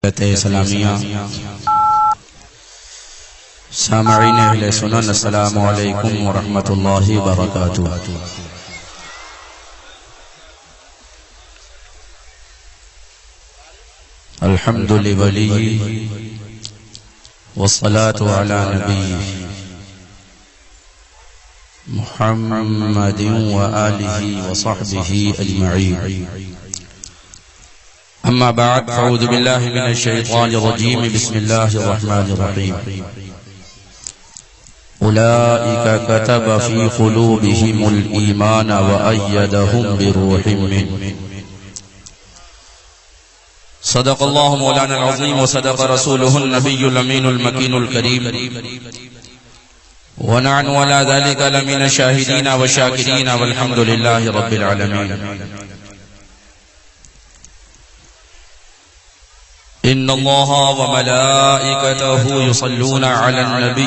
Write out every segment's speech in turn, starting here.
اسلامیہ سامعین اہل سنن السلام علیکم ورحمۃ اللہ وبرکاتہ۔ الحمد لولی والصلاة علی نبی محمد وآلہ وصحبہ اجمعین، اما بعد فاعوذ باللہ من الشیطان الرجیم، بسم اللہ الرحمن الرحیم۔ اولئک کتب فی قلوبہم الایمان وأیدہم بروح منہ۔ صدق اللہ مولانا العظیم وصدق رسولہ النبی الامین المکین الکریم، ونحن ولا ذلك لمن الشاہدین والشاکرین والحمد للہ رب العالمین۔ ان اللہ وملائکتہ یصلون علی النبی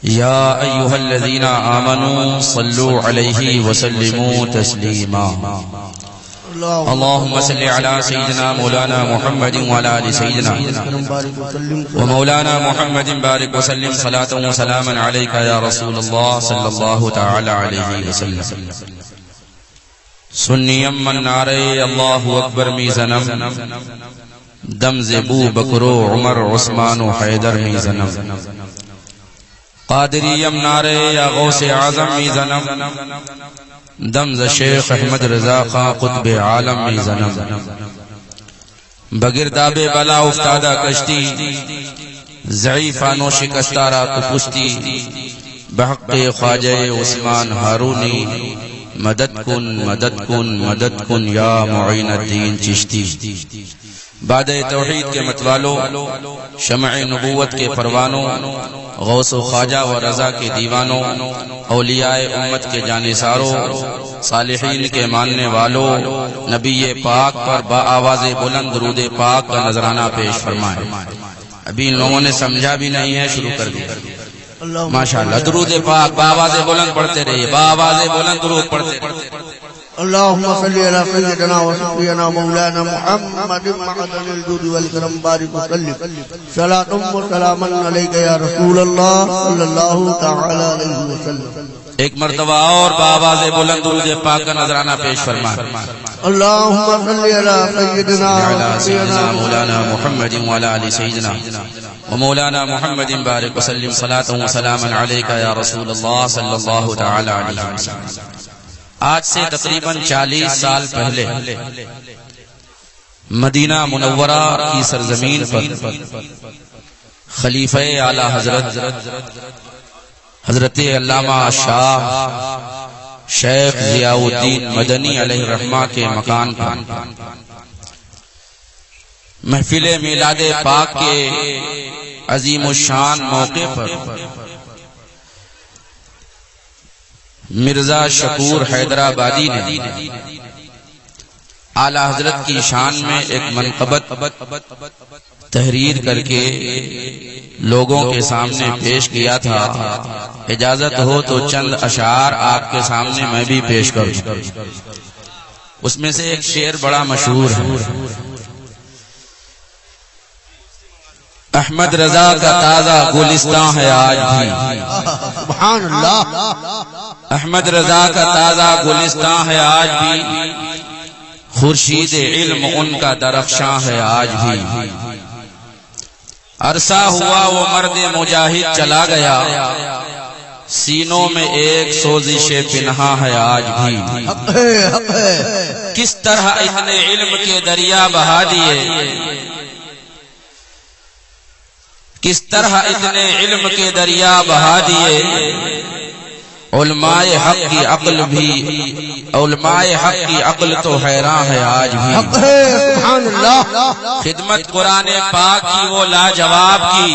یا ایھا الذین آمنوا صلوا علیہ وسلموا تسلیما۔ اللهم صل على سيدنا مولانا محمد وعلى آل سيدنا ومولانا محمد بارك وسلم صلاة وسلاما عليك يا رسول الله صلى الله تعالى عليه وسلم۔ سنیم من نعرے اللہ اکبر میزنم، دم زبو بکرو عمر عثمان و حیدر میزنم، قادریم نعرے یا غوث اعظم میزنم، دم ز شیخ احمد رضا خان قطب عالم میزنم، بگرداب بلا افتادہ کشتی، ضعیفانو شکستارا تو پشتی، بحق خواجہ عثمان ہارونی، مدد کن مدد کن مدد کن یا معین الدین چشتی۔ بعد توحید کے متوالو، شمع نبوت کے پروانوں، غوث و خواجہ و رضا کے دیوانوں، اولیاء امت کے جانثاروں، صالحین کے ماننے والوں، نبی پاک پر با آواز بلند درود پاک کا نذرانہ پیش فرمائیں۔ ابھی ان لوگوں نے سمجھا بھی نہیں ہے، شروع کر دیا۔ ماشاءاللہ درود پاک بآواز بلند پڑھتے رہیے، بآواز بلند درود پڑھتے رہیے۔ اللهم صل على سيدنا وسيدنا مولانا محمد معدن الجود والكرم بارك وسلم صلاة وسلاما عليك يا رسول الله صلى الله تعالى عليه وسلم۔ ایک مرتبہ اور بآواز بلند درود پاک کا نذرانہ پیش فرمائیں۔ اللهم صل على سيدنا مولانا محمد وعلى آل سيدنا ومولانا محمد بارك وسلم صلاة وسلاما عليك يا رسول الله صلى الله تعالى عليه وسلم۔ آج سے تقریباً 40 سال پہلے مدینہ منورہ کی سرزمین پر خلیفہ اعلی حضرت حضرت علامہ شاہ شیخ ضیاء الدین مدنی علیہ الرحمہ کے مکان پر محفل میلاد پاک کے عظیم الشان موقع پر مرزا شکور حیدرآبادی نے اعلی حضرت کی شان میں ایک منقبت تحریر کر کے لوگوں کے سامنے پیش کیا تھا۔ اجازت ہو تو چند اشعار آپ کے سامنے میں بھی پیش کروں۔ اس میں سے ایک شعر بڑا مشہور ہے۔ احمد رضا کا تازہ گلستان ہے آج بھی، سبحان اللہ۔ احمد رضا کا تازہ گلستان ہے آج بھی، خورشید علم ان کا درخشاں ہے آج بھی۔ عرصہ ہوا وہ مرد مجاہد چلا گیا، سینوں میں ایک سوزش پنہا ہے آج بھی۔ کس طرح اتنے علم کے دریا بہا دیے، کس طرح اتنے علم کے دریا بہا دیے، علماء حق کی عقل بھی، علماء حق کی عقل تو حیران ہے آج بھی۔ سبحان اللہ۔ خدمت قرآن پاک کی وہ لاجواب کی،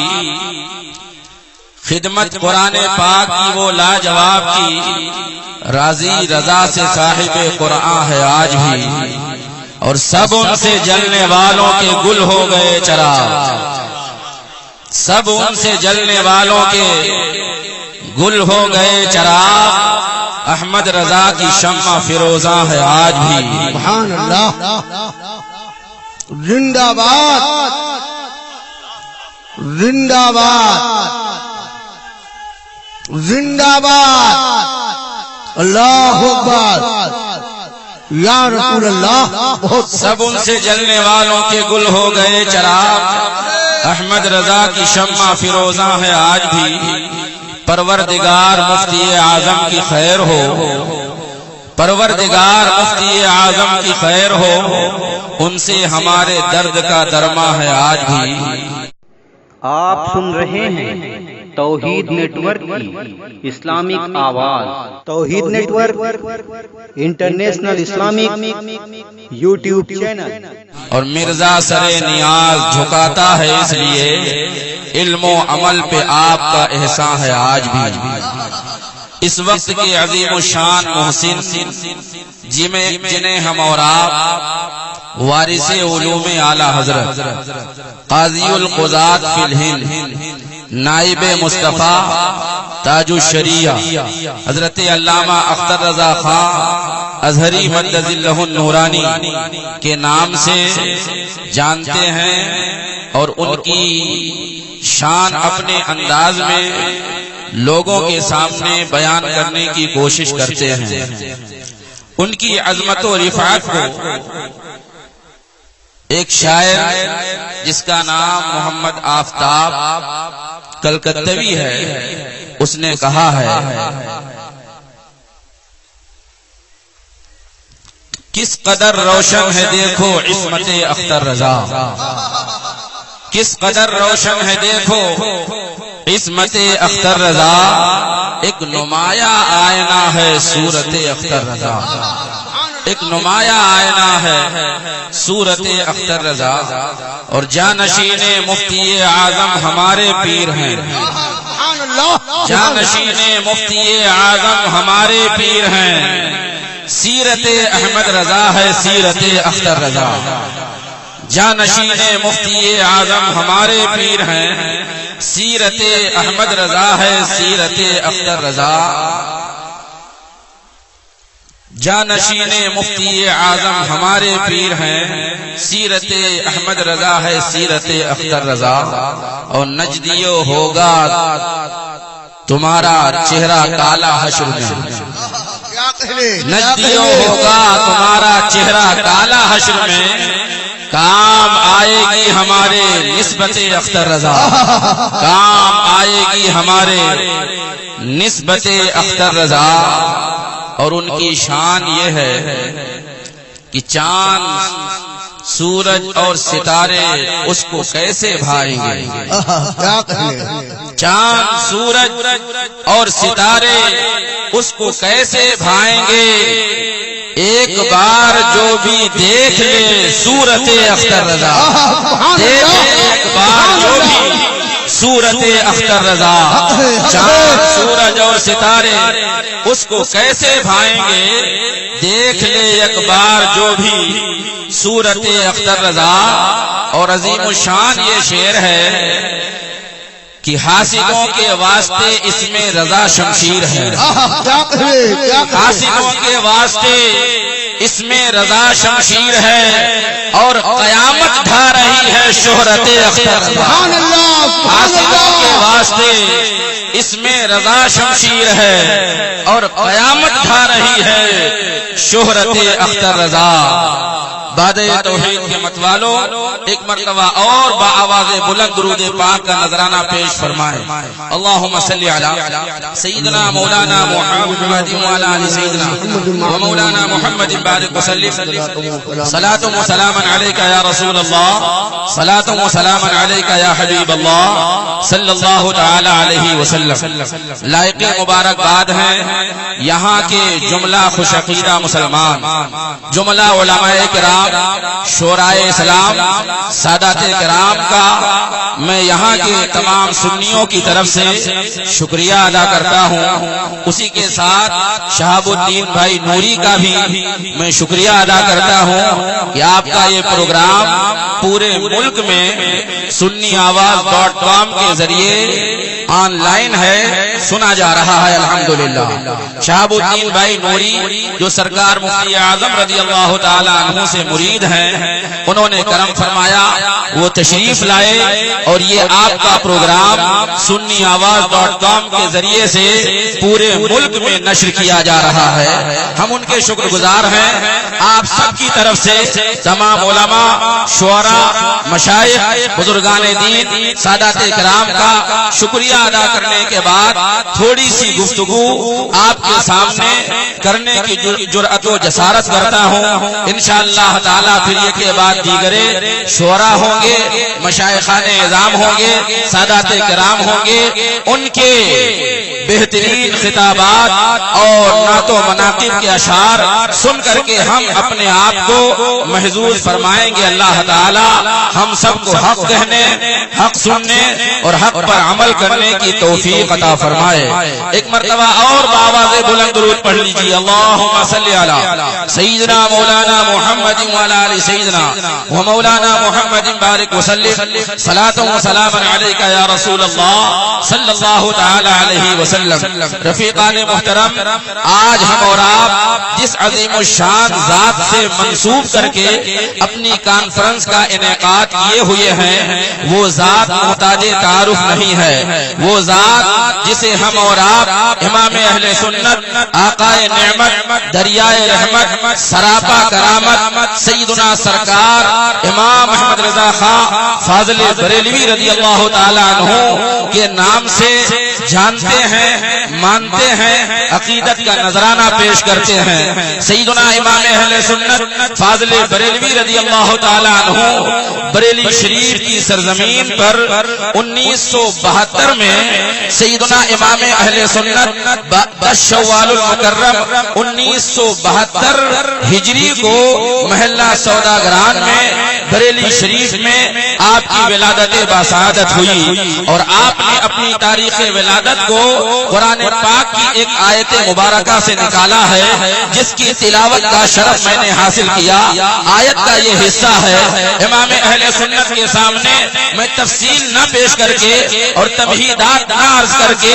خدمت قرآن پاک کی وہ لاجواب کی، راضی رضا سے صاحب قرآن ہے آج بھی، اور سب ان سے جلنے والوں کے گل ہو گئے چراغ، سب ان سے جلنے والوں کے گل ہو گئے چراغ، احمد رضا کی شمع فیروزاں ہے آج بھی۔ سبحان اللہ۔ زندہ باد زندہ باد زندہ باد اللہ اکبر یا رسول اللہ سب ان سے جلنے والوں کے گل ہو گئے چراغ احمد رضا کی شمع فروزاں ہے آج بھی پروردگار مفتی اعظم کی خیر ہو پروردگار مفتی اعظم کی خیر ہو ان سے ہمارے درد کا درما ہے آج بھی آپ سن رہے ہیں توحید نیٹ ورک کی اسلامک آواز Tauheed network international Islamic YouTube channel اور مرزا سر نیاز جھکاتا ہے اس لیے علم و عمل پہ آپ کا احسان ہے آج بھی اس وقت کے عظیم الشان محسن جنہیں ہم اور آپ وارث علوم اعلی حضرت قاضی القضات فی الہند نائب مصطفیٰ تاج الشریعہ حضرت علامہ اختر رضا خان ازہری مدد ذلہ النورانی کے نام سے جانتے ہیں اور ان کی شان اپنے انداز میں لوگوں کے سامنے بیان کرنے کی کوشش کرتے ہیں ان کی عظمت و رفعت کو ایک شاعر جس کا نام محمد آفتاب کلکتوی ہے اس نے کہا ہے کس قدر روشن ہے دیکھو عصمت اختر رضا کس قدر روشن ہے دیکھو عصمت اختر رضا ایک نمایاں آئینہ ہے صورت اختر رضا ایک نمایاں آئینہ ہے صورت اختر رضا اور جانشین مفتی اعظم ہمارے پیر ہیں جانشین مفتی اعظم ہمارے پیر ہیں سیرت احمد رضا ہے سیرت اختر رضا جانشین مفتی اعظم ہمارے پیر ہیں سیرت احمد رضا ہے سیرت اختر رضا جانشین مفتی اعظم ہمارے پیر ہیں سیرت احمد رضا ہے سیرت اختر رضا اور نجدیو ہوگا تمہارا چہرہ کالا حشر میں نجدیو ہوگا تمہارا چہرہ کالا حشر میں کام آئے گی ہمارے نسبت اختر رضا کام آئے گی ہمارے نسبت اختر رضا اور ان کی شان یہ ہے کہ چاند سورج اور ستارے اس کو کیسے بھائیں گے چاند سورج اور ستارے اس کو کیسے بھائیں گے ایک بار جو بھی دیکھ لے صورت اختر رضا ایک بار جو بھی صورت اختر رضا چاند سورج اور ستارے اس کو کیسے بھائیں گے دیکھ لے ایک بار جو بھی صورت اختر رضا اور عظیم الشان یہ شعر ہے کہ حاسدوں کے واسطے اس میں رضا شمشیر ہے حاسدوں کے واسطے اس میں رضا شمشیر ہے اور قیامت ڈھا رہی ہے شہرت اختر رضا حاسدوں کے واسطے اس میں رضا شمشیر ہے اور قیامت ڈھا رہی ہے شہرت اختر رضا بعد توحید کے متوالو ایک مرتبہ اور بآواز بلند درود پاک کا نذرانہ پیش فرمائیں اللہم صلی علی سیدنا مولانا محمد وعلی آل سیدنا ومولانا محمد بارک وسلم صلاۃ و سلام علیک یا رسول اللہ صلاۃ و سلام علیک یا حبیب اللہ صلی اللہ تعالی علیہ وسلم لائق مبارکباد ہیں یہاں کے جملہ خوش عقیدہ مسلمان جملہ علماء کرام شورائے اسلام سادات کرام کا میں یہاں کے تمام سنیوں کی طرف سے شکریہ ادا کرتا ہوں اسی کے ساتھ شہاب الدین بھائی نوری کا بھی میں شکریہ ادا کرتا ہوں کہ آپ کا یہ پروگرام پورے ملک میں سنی آواز.com کے ذریعے آن لائن ہے سنا جا رہا ہے الحمدللہ شہاب الدین بھائی نوری جو سرکار مفتی اعظم رضی اللہ تعالی عنہ سے مرید ہیں، انہوں نے کرم فرمایا، وہ تشریف لائے اور یہ آپ کا پروگرام سنی آواز.com کے ذریعے سے پورے ملک میں نشر کیا جا رہا ہے۔ ہم ان کے شکر گزار ہیں۔ آپ سب کی طرف سے تمام علماء، شعراء، مشائخ، بزرگان دین، سادات کرام کا شکریہ ادا کرنے کے بعد تھوڑی سی گفتگو آپ کے سامنے کرنے کی جرأت و جسارت کرتا ہوں۔ انشاءاللہ تعالی پھر یہ کے بعد دیگرے شعراء ہوں گے، مشائخان اعظام ہوں گے، سادات کرام ہوں گے، ان کے بہترین خطابات اور نعت و مناقب کے اشعار سن کر کے ہم اپنے آپ کو محظوظ فرمائیں گے۔ اللہ تعالی ہم سب کو حق کہنے، حق سننے اور حق پر عمل کرنے کی توفیق عطا فرمائے۔ ایک مرتبہ اور بآواز بلند درود پڑھ لیجیے، اللہم صلی علی سیدنا مولانا محمد وعلی آل سیدنا و مولانا محمد بارک وسلم صلاۃ و سلام علیک یا رسول اللہ صلی اللہ تعالی علیہ وسلم۔ رفیقان محترم، آج ہم اور آپ جس عظیم الشان ذات سے منسوب کر کے اپنی کانفرنس کا انعقاد کیے ہوئے ہیں، وہ ذات محتاج تعارف نہیں ہے۔ وہ ذات جسے ہم اور آپ امام اہل سنت، آقائے نعمت، دریائے رحمت، سراپا کرامت، سیدنا سرکار امام احمد رضا خان فاضل بریلوی رضی اللہ تعالی عنہ کے نام سے جانتے ہیں، مانتے ہیں، عقیدت کا نذرانہ پیش کرتے ہیں۔ سیدنا امام اہل سنت فاضل بریلوی رضی اللہ تعالی عنہ بریلی شریف کی سرزمین پر 1972 میں سیدنا امام اہل سنت 10 شوال المکرم 1972 ہجری کو محلہ سوداگران میں بریلی شریف میں آپ کی ولادت باسعادت ہوئی، اور آپ نے اپنی تاریخ ولادت کو قرآن پاک کی ایک آیت مبارکہ سے نکالا ہے، جس کی تلاوت کا شرف میں نے حاصل کیا۔ آیت کا یہ حصہ ہے، امام اہل سنت کے سامنے میں تفصیل نہ پیش کر کے اور تمہیدات نہ عرض کر کے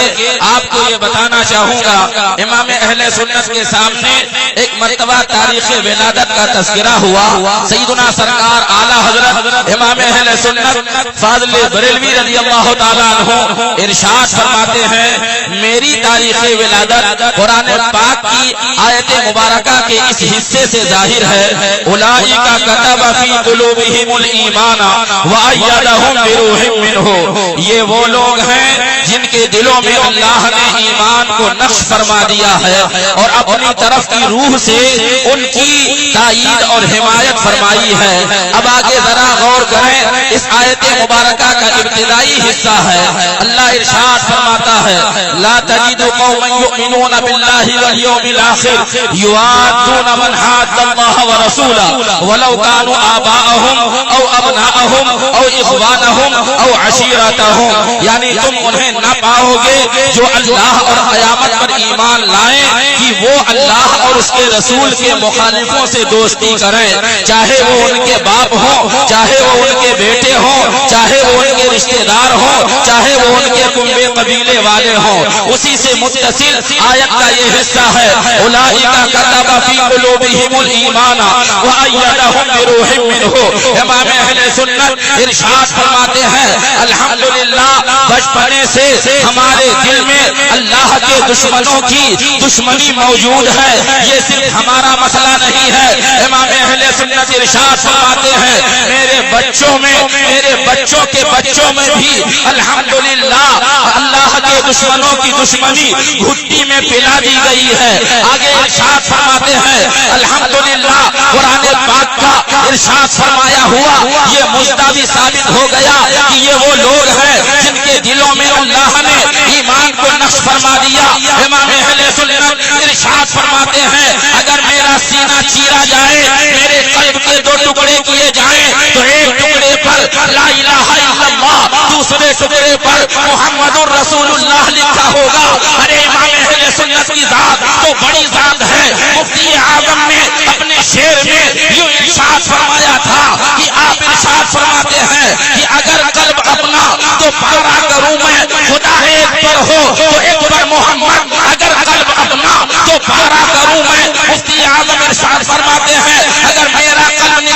آپ کو یہ بتانا چاہوں گا، امام اہل سنت کے سامنے ایک مرتبہ تاریخ ولادت کا تذکرہ ہوا۔ سیدنا سرکار اعلیٰ حضرت امام اہل سنت فاضل بریلوی رضی اللہ تعالیٰ عنہ ارشاد فرماتے ہیں، میری تاریخ ولادت قرآن پاک کی آیت مبارکہ کے اس حصے سے ظاہر ہے، اولئک کتب فی قلوبہم الایمان وأیدہم بروح منہ۔ یہ وہ لوگ ہیں جن کے دلوں میں اللہ نے ایمان کو نقش فرما دیا ہے اور اپنی طرف کی روح سے ان کی تائید اور حمایت فرمائی ہے۔ اب آگے ذرا غور کریں، اس آیت مبارکہ کا ابتدائی حصہ ہے، اللہ ارشاد فرماتا ہے، لا تجد قوما یؤمنون باللہ والیوم الآخر یوادون من حاد اللہ ورسولہ ولو كانوا آباءهم او ابناءهم او اخوانهم او عشیرتهم، یعنی تم انہیں نہ پاؤ گے جو اللہ اور قیامت پر ایمان لائیں کہ وہ اللہ اور اس کے رسول کے مخالفوں سے دوستی کریں، چاہے وہ ان کے باپ ہوں، چاہے وہ ان کے بیٹے ہوں، چاہے وہ ان کے رشتہ دار ہوں، چاہے وہ ان کے کنبے قبیلے والے ہوں۔ اسی سے متصل آیت کا یہ حصہ ہے، اولئک کتب فی قلوبہم الایمان وأیدہم بروح منہ۔ امام اہل سنت ارشاد فرماتے ہیں، الحمدللہ بچپنے سے ہمارے دل میں اللہ کے دشمنوں کی دشمنی موجود ہے، یہ صرف ہمارا مسئلہ نہیں ہے۔ امام اہل سنت ارشاد فرماتے ہیں، میرے بچوں میں، میرے بچوں کے بچوں میں بھی الحمدللہ اللہ کے دشمنوں کی دشمنی گھٹی میں پلا دی گئی ہے۔ آگے ارشاد فرماتے ہیں، الحمدللہ قرآن پاک کا ارشاد فرمایا ہوا یہ مجدہ بھی ثابت ہو گیا کہ یہ وہ لوگ ہیں جن کے دلوں میں اللہ نے ایمان کو نقش فرما دیا۔ امام اہل سنت ارشاد فرماتے ہیں، اگر میرا سینہ چیرا جائے، میرے قلب کے 2 ٹکڑے کیے جائیں تو ایک ٹکڑے پر لا الہ الا اللہ، دوسرے ٹکڑے پر محمد الرسول اللہ لکھا ہوگا۔ ارے امام اہل سنت کی ذات تو بڑی ذات ہے۔ مفتی اعظم نے اپنے شعر میں یوں ارشاد فرمایا تھا کہ آپ ارشاد فرماتے ہیں کہ اگر قلب اپنا تو پارا کروں میں، خدا ایک پر ہو تو ایک پر محمد، اگر قلب اپنا تو پارا کروں میں۔ مفتی اعظم ارشاد فرماتے ہیں، اگر میرا قلب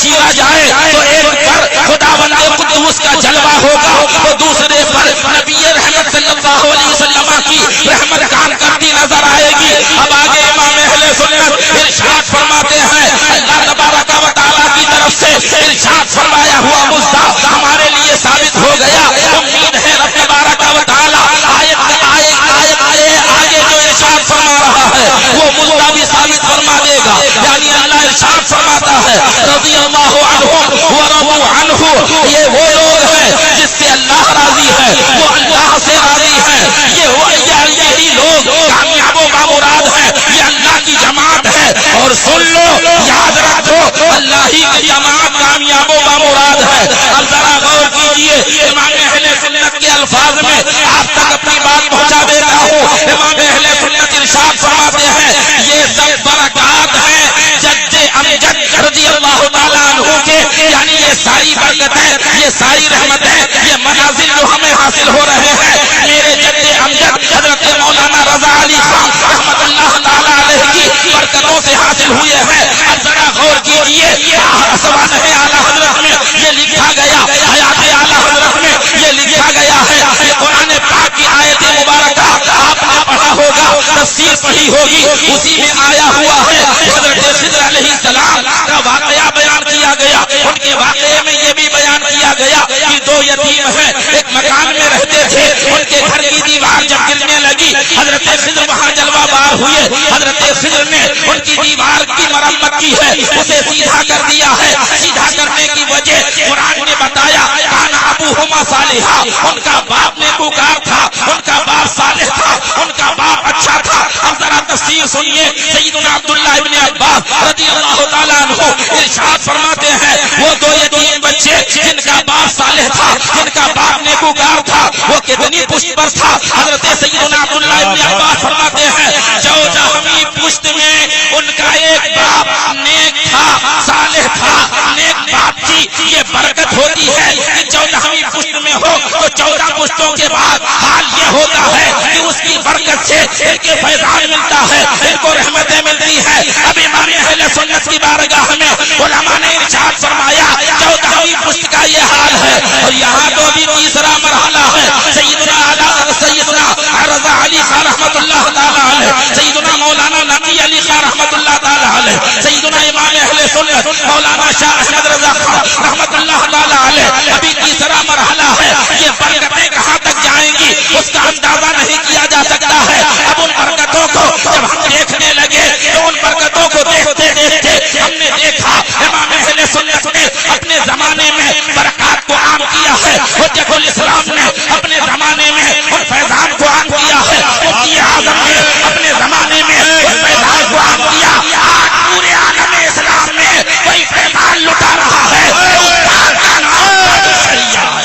چیرا جائے تو ایک پر خداوند قدوس کا جلوہ ہوگا، تو دوسرے پر نبی رحمت صلی اللہ علیہ وسلم کی رحمت کام کرتی نظر آئے گی۔ اب آگے امام اہل سنت ارشاد فرماتے ہیں، اللہ تبارک و تعالیٰ کی طرف سے ارشاد فرمایا ہوا مدعا ہمارے لیے ثابت ہو گیا۔ امید ہے رب تبارک و تعالیٰ آگے جو ارشاد فرما رہا ہے وہ مدعا بھی ثابت فرما دے گا۔ یعنی اللہ ارشاد فرماتا ہے رضی اللہ عنہ ورضوا عنہ، یہ وہ لوگ ہیں جس سے اللہ راضی ہے، وہ اللہ سے راضی ہے، یہی لوگ کامیاب و بامراد ہے، یہ اللہ کی جماعت ہے۔ اور سن لو، یاد رکھو، اللہ ہی کی جماعت کامیاب و بامراد ہے۔ اب ذرا غور کیجیے، امام اہل سنت کے الفاظ میں آپ تک اپنی بات پہنچا دیتا ہوں۔ امام اہل سنت ارشاد فرماتے ہیں یہ سب برکات ہیں جد امجد رضی اللہ تعالیٰ عنہ کے، یعنی یہ ساری برکتیں، یہ ساری رحمتیں، یہ منازل جو ہمیں حاصل ہو رہے ہیں میرے جد امجد حضرت مولانا رضا علی خان رحمت اللہ تعالیٰ علیہ کی برکتوں سے حاصل ہوئے ہیں۔ اب ذرا غور کیجیے، سوانح اعلیٰ حضرت میں یہ لکھا گیا، حیات اعلیٰ حضرت میں یہ لکھا گیا ہے، یہ قرآن پاک کی آیت مبارکہ آپ نے پڑھا ہوگا، تفسیر پڑھی ہوگی، اسی میں آیا ہوا ہے حضرت خضر علیہ السلام کا واقعہ بیان کیا گیا۔ ان کے واقعے میں یہ بھی بیان کیا گیا کہ دو یتیم ہیں، ایک مکان میں رہتے تھے، ان کے گھر کی دیوار جب گرنے لگی حضرت خضر وہاں جلوہ بار ہوئے، حضرت خضر نے ان کی دیوار کی مرمت کی ہے، اسے سیدھا کر دیا ہے۔ سیدھا کرنے کی وجہ قرآن نے بتایا کان ابوہما صالحا، ان کا باپ نیکوکار تھا، ان کا باپ صالح تھا، ان کا باپ اچھا تھا۔ اب ذرا تفسیر سنیے، سیدنا عبداللہ ابن عباس رضی اللہ تعالیٰ عنہ ارشاد فرماتے ہیں وہ دو یتیم بچے جن کا باپ صالح تھا، جن کا باپ نیکوکار تھا، وہ کتنی پشت پر تھا۔ حضرت سیدنا عبداللہ ابن عباس فرماتے ہیں 14ویں پشت میں ان کا ایک باپ نیک تھا، صالح تھا، نیک باپ تھی۔ یہ برکت ہوتی ہے کہ 14ویں پشت میں ہو تو 14 پشتوں کے بعد حال یہ ہوتا ہے کہ اس کی برکت سے ان کے فیضان ملتا ہے، ان کو رحمتیں ملتی ہے۔ اب امام اہل سنت کی بارگاہ میں علماء نے ارشاد فرمایا 14ویں پشت کا یہ حال ہے، اور یہاں تو بھی تیسرا مرحلہ ہے۔ سیدنا رضا علی خان رحمت اللہ تعالیٰ علیہ، سیدنا مولانا نقی علی خان رحمت اللہ تعالیٰ علیہ، سیدنا امام اہل سنت مولانا شاہ احمد رضا خان رحمت اللہ تعالیٰ علیہ، ابھی تیسرا مرحلہ ہے۔ یہ برکتیں کہاں تک جائیں گی اس کا اندازہ نہیں کیا جا سکتا ہے۔ اب ان برکتوں کو جب ہم دیکھنے لگے تو ان برکتوں کو دیکھتے دیکھتے ہم نے دیکھا امام اہل سنت نے اپنے زمانے میں برکات کو عام کیا ہے، حجت الاسلام نے اپنے زمانے میں ان فیضان کو عام کیا ہے، مفتی اعظم نے اپنے زمانے میں ان فیضان کو عام کیا۔ آج پورے عالم اسلام میں کوئی فیضان لٹا رہا ہے، اس کا نام شریعہ ہے۔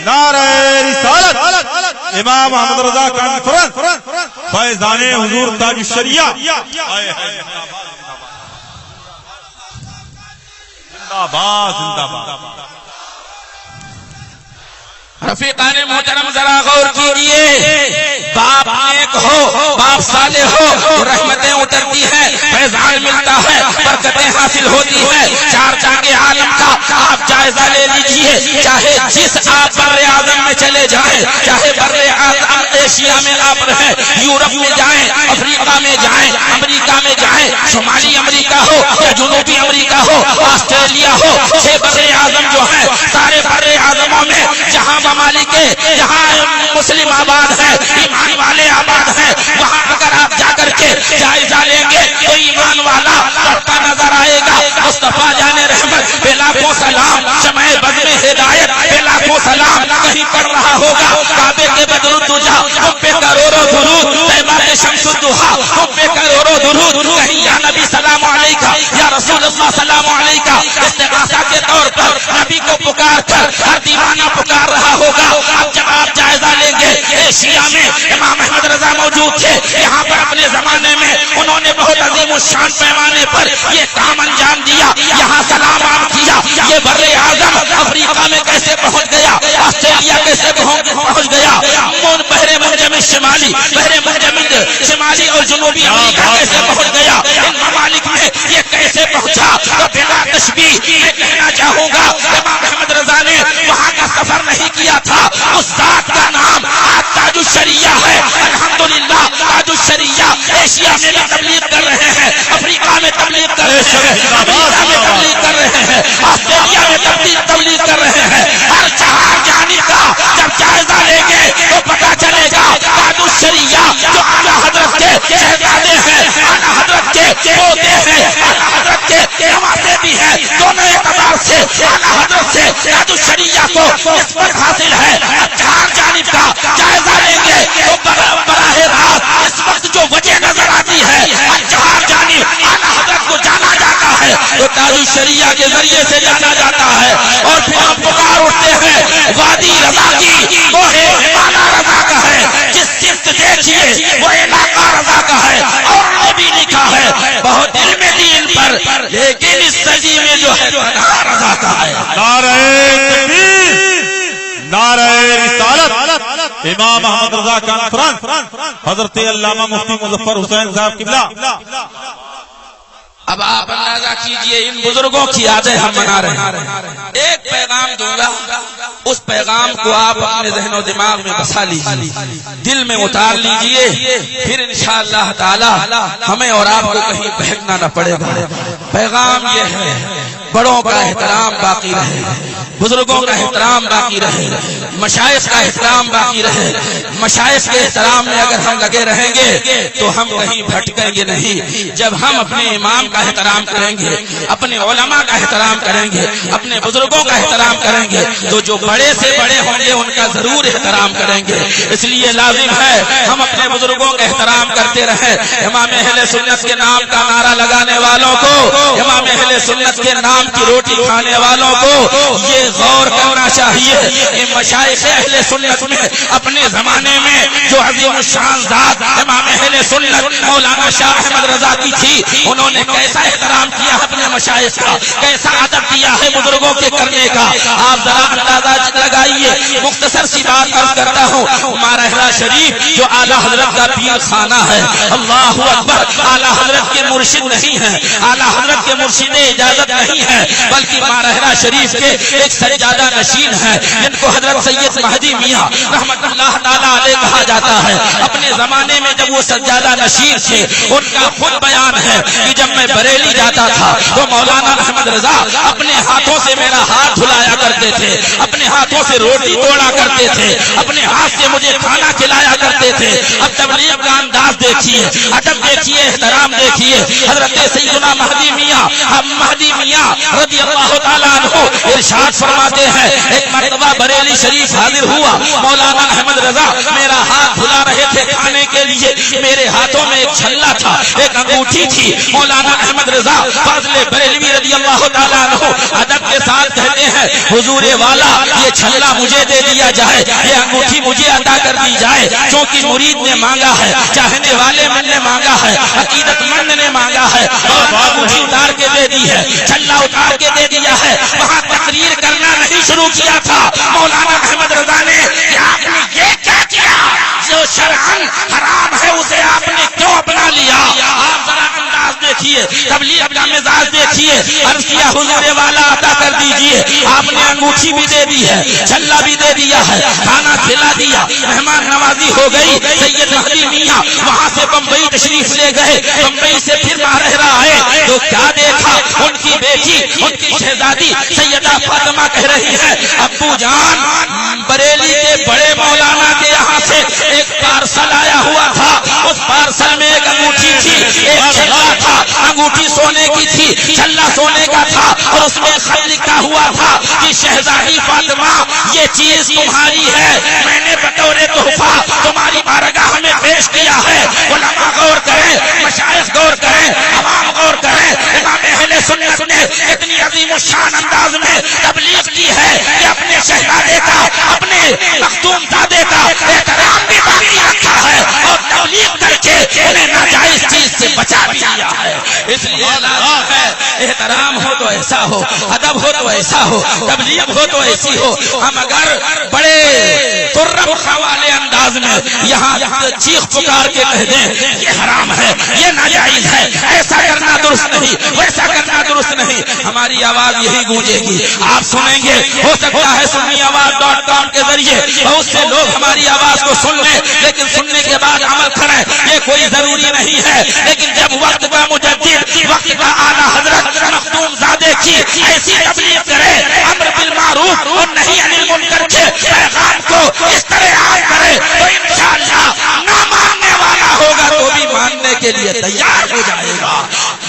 نعرہ رسالت امام محمد رضا کانفرنس فیضان حضور تاج الشریعہ زندہ باد زندہ باد۔ رفیقان محترم ذرا غور کیجیے، باپ نیک ہو، باپ صالح ہو تو رحمتیں اترتی ہیں، فیضان ملتا ہے، برکتیں حاصل ہوتی ہیں۔ چار جانگے عالم کا آپ جائزہ لے لیجیے، چاہے جس آپ بر اعظم میں چلے جائیں، چاہے بر اعظم ایشیا میں آپ رہیں، یورپ میں جائیں، افریقہ میں جائیں، امریکہ میں جائیں، شمالی امریکہ ہو یا جنوبی امریکہ ہو، آسٹریلیا ہو، 6 بر اعظم جو ہیں سارے بر اعظموں میں جہاں ممالک جہاں مسلم آباد ہے، ایمان والے آباد ہیں، وہاں اگر آپ جا کر کے جائزہ لیں گے تو ایمان والا بڑھتا نظر آئے گا۔ مصطفیٰ جان رحمت بے لاکھوں سلام، شمع بزم ہدایت بے لاکھوں سلام کہیں پڑھ رہا ہوگا، کعبے کے بدر الدجا ہم پہ کروڑوں درود، طیبہ کے شمس الضحیٰ ہم پہ کروڑوں درود، کہیں یا نبی سلام علیکہ یا رسول اللہ سلام علیکہ، استغاثہ کے طور پر نبی کو پکار کر ہر دیوانہ پکار رہا ہوگا۔ اب جب آپ جائزہ لیں گے ایشیا میں امام احمد رضا موجود تھے، یہاں پر اپنے زمانے میں انہوں نے بہت عظیم الشان پیمانے پر یہ کام انجام دیا، یہاں سلام عام کیا۔ یہ بر اعظم افریقہ میں کیسے پہنچ گیا، آسٹریلیا کیسے پہنچ گیا، بحر منجمد الشمالی بحر منجمد شمالی اور جنوبی امریکہ کیسے پہنچ گیا، ان ممالک میں یہ کیسے پہنچا، تو بلا تشبیہ میں کہنا چاہوں گا امام احمد رضا نے وہاں کا سفر نہیں کیا تھا، اس ذات کا نام تاج الشریعہ ہے۔ الحمدللہ تاج الشریعہ ایشیا میں بھی تبلیغ کر رہے ہیں، افریقہ میں تبلیغ کر رہے ہیں، امریکہ میں تبلیغ کر رہے ہیں، آسٹریلیا میں تبلیغ کر رہے ہیں۔ ہر چہار جانب کا جب جائزہ لیں گے تو پتہ چلے گا تاج الشریعہ جو اعلیٰ حضرت کے شہزادے ہیں، اعلیٰ حضرت کے پوتے ہیں، اعلیٰ حضرت کے نواسے بھی ہیں، دونوں اعتبار سے اعلیٰ حضرت سے تاج الشریعہ کو نسبت حاصل ہے۔ چار جانب کا جائزہ لیں گے تو براہ راست اس وقت جو وجہ نظر آتی ہے چار جانب اعلیٰ حضرت کو جانا جاتا ہے تو تاج الشریعہ کے ذریعے سے جانا جاتا ہے۔ اور پھر ہم پکار اٹھتے ہیں وادی رضا کی، وہ بالا رضا کا ہے، جس صفت دیکھیے وہ علاقہ رضا کا ہے، اور نے بھی لکھا ہے بہت علم دین پر، لیکن اس صدی میں جو ہے رضا کا ہے۔ نعرہ تکبیر، نعرہ رسالت، امام احمد رضا کانفرنس، حضرت علامہ مفتی مظفر حسین صاحب قبلہ۔ اب آپ اندازہ کیجئے ان بزرگوں کی یادیں ہم منا رہے ہیں۔ ایک پیغام دوں گا، اس پیغام کو آپ اپنے ذہن و دماغ میں بسا لیجئے، دل میں اتار لیجئے، پھر انشاءاللہ تعالی ہمیں اور آپ کو کہیں بہکنا نہ پڑے گا۔ پیغام یہ ہے بڑوں کا احترام باقی رہے، بزرگوں کا احترام باقی رہے، مشائخ کا احترام باقی رہے۔ مشائخ کے احترام میں اگر ہم لگے رہیں گے تو ہم کہیں بھٹکیں گے نہیں۔ جب ہم اپنے امام کا احترام کریں گے، اپنے علماء کا احترام کریں گے، اپنے بزرگوں کا احترام کریں گے تو جو بڑے سے بڑے ہوں گے ان کا ضرور احترام کریں گے۔ اس لیے لازم ہے ہم اپنے بزرگوں کا احترام کرتے رہیں۔ امام اہل سنت کے نام کا نعرہ لگانے والوں کو، امام اہل سنت کے نام کی روٹی کھانے والوں کو یہ غور کرنا چاہیے کہ مشائخ اہل سنت میں اپنے زمانے میں جو عظیم الشان ذات امام اہل سنت مولانا شاہ احمد رضا کی تھی، انہوں نے کیسا احترام کیا اپنے مشائخ کا، کیسا ادب دیا ہے بزرگوں کے کرنے کا۔ آپ ذرا اندازہ لگائیے، مختصر سی بات عرض کرتا ہوں، مارحلہ شریف جو اعلیٰ حضرت کا پیر خانہ ہے، اللہ اکبر، اعلیٰ حضرت کے مرشد نہیں ہیں، اعلیٰ حضرت کے مرشد اجازت نہیں ہے، بلکہ مارحلہ شریف کے ایک سجادہ نشین ہے جن کو حضرت سید مہدی میاں رحمت اللہ تعالیٰ علیہ کہا جاتا ہے۔ اپنے زمانے میں جب وہ سجادہ نشین تھے، ان کا خود بیان ہے کہ جب میں بریلی جاتا تھا تو مولانا احمد رضا اپنے ہاتھوں سے میرا ہاتھ دھلایا کرتے تھے، اپنے ہاتھوں سے روٹی توڑا کرتے تھے، اپنے ہاتھ سے مجھے کھانا کھلایا کرتے تھے۔ اب تبلیغ کا انداز دیکھیے، ادب دیکھیے، احترام دیکھیے۔ حضرت سیدنا مہدی میاں رضی اللہ تعالیٰ عنہ ارشاد فرماتے ہیں، ایک مرتبہ بریلی شریف حاضر ہوا، مولانا احمد رضا میرا ہاتھ دھلا رہے تھے کھانے کے لیے، میرے ہاتھوں میں ایک چھلا تھا، ایک انگوٹھی تھی۔ مولانا احمد رضا فاضل بریلوی رضی اللہ تعالیٰ عنہ ادب کے ساتھ کہتے ہیں، حضور والا یہ چھلا مجھے دے دیا جائے، یہ انگوٹھی مجھے عطا کر دی جائے، کیونکہ مرید نے مانگا ہے، چاہنے والے من نے مانگا ہے، عقیدت مند نے مانگا ہے، اور انگوٹھی اتار کے دے دی ہے، چھلا اتار کے دے دیا ہے۔ وہاں تقریر کرنا نہیں شروع کیا تھا مولانا احمد رضا نے کہ آپ نے یہ کیا کیا، جو شرعاً حرام ہے اسے آپ نے کیوں اپنا لیا۔ آپ ذرا انداز دیکھیے، تبلیغ کا مزاج دیکھیے۔ عرض کیا حضور والا عطا کر دیجئے، آپ نے انگوٹھی بھی دے دی ہے، چھلا بھی دے دیا ہے، کھانا کھلا دیا، مہمان نوازی ہو گئی۔ سید مہدی میاں وہاں سے بمبئی تشریف لے گئے، بمبئی سے پھر مارحلہ آئے تو کیا دیکھا، ان کی بیٹی، ان کی شہزادی سیدہ فاطمہ کہہ رہی ہے، ابو جان بریلی کے بڑے مولانا کے یہاں سے ایک پارسل آیا ہوا تھا، اس پارسل میں ایک انگوٹھی تھی، ایک چھلا تھا، انگوٹھی سونے کی تھی، چھلا سونے کا تھا، اور اس میں خط لکھا ہوا تھا کہ شہزادی فاطمہ یہ چیز تمہاری ہے، میں نے بطور تحفہ تمہاری بارگاہ میں پیش کیا ہے۔ علماء غور کریں، مشائخ غور کریں، عوام غور کریں۔ امام اہل سنت نے اتنی عظیم الشان انداز میں تبلیغ کی ہے کہ اپنے شہزادے کا، اپنے مخدوم دادے کا احترام بھی باقی رکھا ہے، اور تبلیغ کر کے انہیں ناجائز چیز سے بچا دیا ہے۔ اس لیے لازم ہے احترام ہو تو ایسا ہو، ادب ہو تو ایسا ہو، تبلیغ ہو تو ایسی ہو. ہم اگر بڑے ترم خوالے انداز میں یہاں چیخ پکار کے کہہ دیں یہ حرام ہے، یہ ناجائز ہے، ایسا کرنا درست نہیں، ویسا کرنا درست نہیں، ہماری آواز یہی گونجے گی. آپ سنیں گے، ہو سکتا ہے sunniawaz.com کے ذریعے بہت سے لوگ ہماری آواز کو سن لیں، لیکن سننے کے بعد عمل کریں یہ کوئی ضروری نہیں ہے. لیکن جب وقت کا مجدد، وقت کا اعلیٰ حضرت مخدوم زادے کی ایسی تبلیغ کرے، امر بالمعروف اور نہی عن المنکر کے پیغام کو اس طرح عام کرے، تو انشاءاللہ نہ ماننے والا ہوگا تو بھی ماننے کے لیے تیار ہو جائے گا.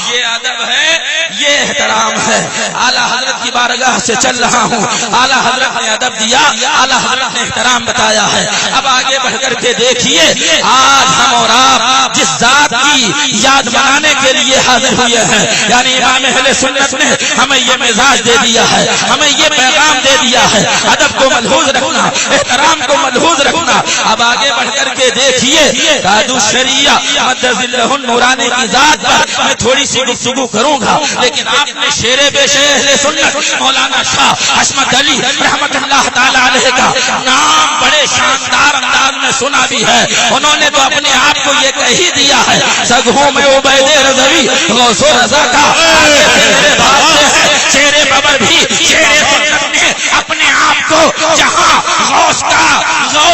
یہ ادب ہے، یہ احترام ہے. اعلیٰ حضرت کی بارگاہ سے چل رہا ہوں، اعلیٰ حضرت نے ادب دیا، اعلیٰ حضرت نے احترام بتایا ہے. اب آگے بڑھ کر کے دیکھیے، آج ہم اور آپ جس ذات کی یاد بنانے کے لیے حاضر ہوئے ہیں، یعنی امام اہل سنت نے ہمیں یہ مزاج دے دیا ہے، ہمیں یہ پیغام دے دیا ہے، ادب کو ملحوظ رکھنا، احترام کو ملحوظ رکھنا. اب آگے بڑھ کر کے دیکھیے، تاج الشریعہ مدظلہ النورانی کی ذات پر میں تھوڑی سی گفتگو کروں گا، لیکن آپ نے شیر بے شیر اہل سنت مولانا شاہ حشمت علی رحمت اللہ تعالی علیہ کا نام بڑے شاندار انداز میں سنا بھی ہے. انہوں نے تو اپنے آپ کو یہ کہہ ہی دیا ہے، سگہوں میں عبید رضوی غوث و رضا کا آگے سے میرے بات سے ہے. شیر ببر بھی شیر سنت نے اپنے آپ کو جہاں غوث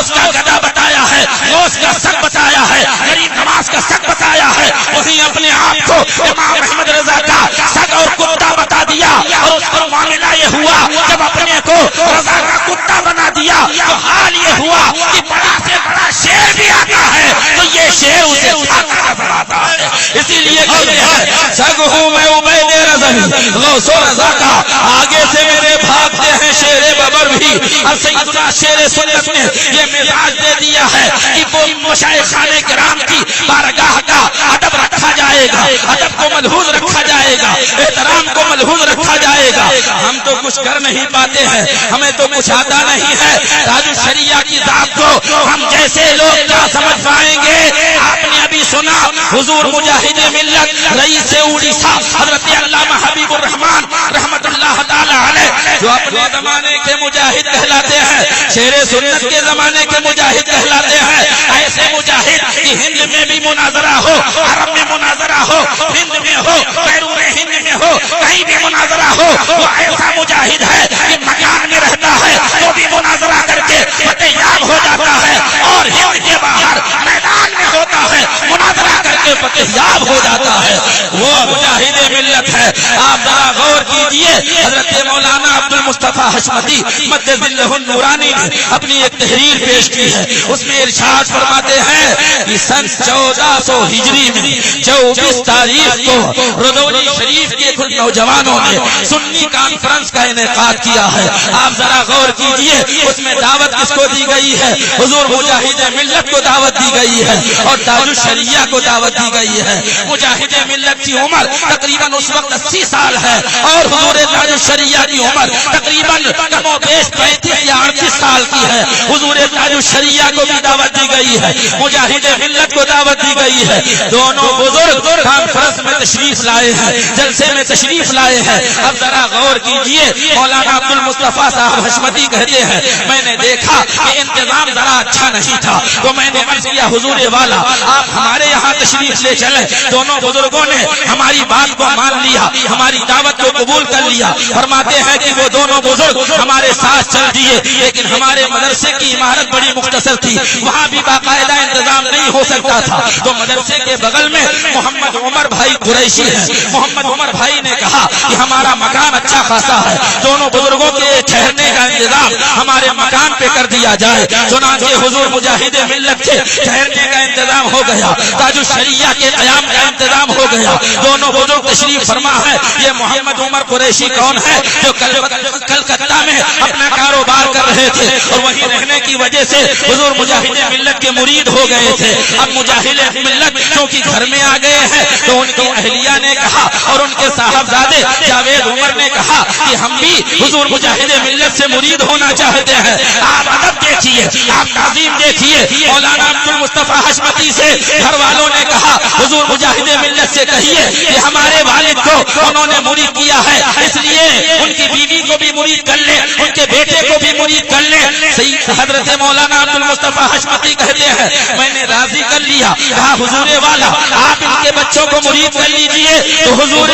کا گدا بتایا ہے، غوث کا سگ بتایا ہے، غریب نواز کا سگ بتایا ہے، وہیں اپنے آپ کو امام احمد رضا کا سگ اور کتا بتا دیا. اور اس پر معاملہ یہ ہوا جب اپنے کو رضا کا کتا بنا دیا تو حال یہ ہوا کہ بڑا سے بڑا شیر بھی آتا ہے تو یہ شیر اسے نظر آتا ہے. اسی لیے کہتے ہیں سگہوں میں عبید رضوی غوث و رضا کا آگے سے میرے بھاگتے ہیں شیر ببر بھی. اور سیدنا شیر سنت نے یہ مزاج دے دیا ہے کہ وہ مشایخان کرام کی بارگاہ کا ادب رکھا جائے گا، ادب کو ملحوظ رکھا جائے گا، احترام کو ملحوظ رکھا جائے گا. ہم تو کچھ کر نہیں پاتے ہیں، ہمیں تو کچھ آتا نہیں ہے. تاج الشریعہ کی ذات کو ہم جیسے لوگ کیا سمجھ پائیں گے؟ آپ نے ابھی سنا حضور مجاہد ملت رئیس اڑیسہ حضرت علامہ حبیب الرحمان رحمت اللہ تعالی علیہ، جو اپنے زمانے کے مجاہد کہلاتے ہیں، شیر سنت کے زمانے کے مجاہد کہلاتے ہیں. ایسے مجاہد کہ ہند میں بھی مناظرہ ہو، عرب میں مناظرہ ہو، ہند میں ہو، بیرون ہند میں ہو، کہیں بھی مناظرہ ہو، وہ ایسا مجاہد ہے کہ مکان میں رہتا ہے تو بھی مناظرہ کر کے فتح یاب ہو جاتا ہے، اور ہند کے باہر میدان میں ہوتا ہے مناظرہ کر کے فتح یاب ہو جاتا ہے. وہ مجاہد ملت ہے. آپ ذرا غور کیجئے، حضرت مولانا عبد المصطفیٰ حشمتی مدظلہ النورانی نے اپنی ایک تحریر پیش کی ہے. اس میں ارشاد فرماتے ہیں کہ سن 1400 ہجری میں 24 تاریخ کو رضوی شریف کے کچھ نوجوانوں نے سنی کانفرنس کا انعقاد کیا ہے. آپ ذرا غور کیجئے، اس میں دعوت کس کو دی گئی ہے؟ حضور مجاہد ملت کو دعوت دی گئی ہے اور تاج الشریعہ کو دعوت دی گئی ہے. مجاہد ملت کی عمر تقریباً اس وقت 80 سال ہے اور حضور تاج الشریعہ کی عمر تقریباً کم و بیش 35 یا 38 سال کی ہے. حضور تاج الشریعہ کو بھی دعوت دی گئی ہے، مجاہد ملت کو دعوت دی گئی ہے. دونوں بزرگ کانفرنس میں تشریف لائے ہیں، جلسے میں تشریف لائے ہیں. اب ذرا غور کیجئے، مولانا عبد المصطفیٰ صاحب حشمتی کہتے ہیں میں نے دیکھا کہ انتظام ذرا اچھا نہیں تھا تو میں نے عرض کیا حضور والا آپ ہمارے یہاں تشریف لے چلیں. دونوں بزرگوں نے ہماری بات کو مان لیا، ہماری دعوت کو قبول کر لیا. فرماتے ہیں کہ وہ دونوں بزرگ ہمارے ساتھ چل دیے، لیکن ہمارے مدرسے کی عمارت بڑی مختصر تھی، وہاں بھی باقاعدہ انتظام نہیں ہو سکتا تھا. تو مدرسے کے بغل میں محمد عمر بھائی قریشی ہیں. محمد عمر بھائی نے کہا کہ ہمارا مکان اچھا خاصا ہے، دونوں بزرگوں کے ٹھہرنے کا انتظام ہمارے مکان پہ کر دیا جائے. چنانچہ حضور مجاہد ملت کے ٹھہرنے کا انتظام ہو گیا، تاج الشریعہ کے قیام کا انتظام ہو گیا. دونوں بزرگ تشریف فرما ہے. یہ محمد عمر قریشی کون ہے؟ جو کلکتہ میں اپنا کاروبار کر رہے تھے اور وہیں رہنے کی وجہ سے حضور مجاہد ملت کے مرید ہو گئے تھے. اب مجاہد ملت چونکہ گھر میں آ گئے ہیں تو ان کی اہلیہ نے کہا اور ان کے صاحبزادے جاوید عمر عمر نے کہا کہ ہم بھی حضور مجاہد ملت سے مرید ہونا چاہتے ہیں. آپ ادب دیکھیے, آپ تعظیم دیکھیے. مولانا عبد المصطفیٰ حشمتی سے گھر والوں نے کہا حضور مجاہد ملت سے کہیے کہ ہمارے والد کو انہوں نے مرید کیا ہے, اس لیے ان کی بیوی کو بھی مرید کر لیں, ان کے بیٹے کو بھی مرید کر لیں. سید حضرت مولانا عبد المصطفیٰ حشمتی کہتے ہیں میں نے راضی کر لیا. کہا حضور والا آپ ان کے بچوں کو مرید کر لیجئے. تو حضور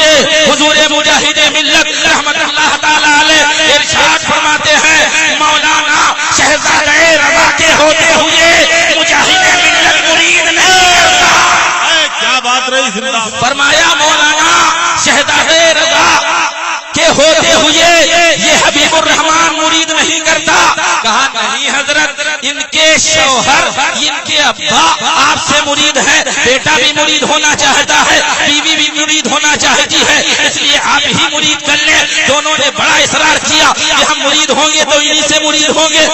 مجاہد ملت رحمت اللہ تعالی علیہ ارشاد فرماتے ہیں مولانا شہزادہ رضا کے ہوتے ہوئے مجاہد ملت مرید نہیں کرتا. کیا بات رہی زندہ. فرمایا مولانا شہزادہ رضا کے ہوتے ہوئے یہ حبیب الرحمان مرید نہیں کرتا. کہا نہیں حضرت, ان کے شوہر ان کے ابا آپ سے مرید ہے, بیٹا بھی مرید ہونا چاہتا ہے, بیوی بھی مرید ہونا چاہتی ہے, اس لیے آپ ہی مرید کر لیں. دونوں نے بڑا اصرار کیا کہ ہم مرید ہوں گے تو انہی سے مرید ہوں گے.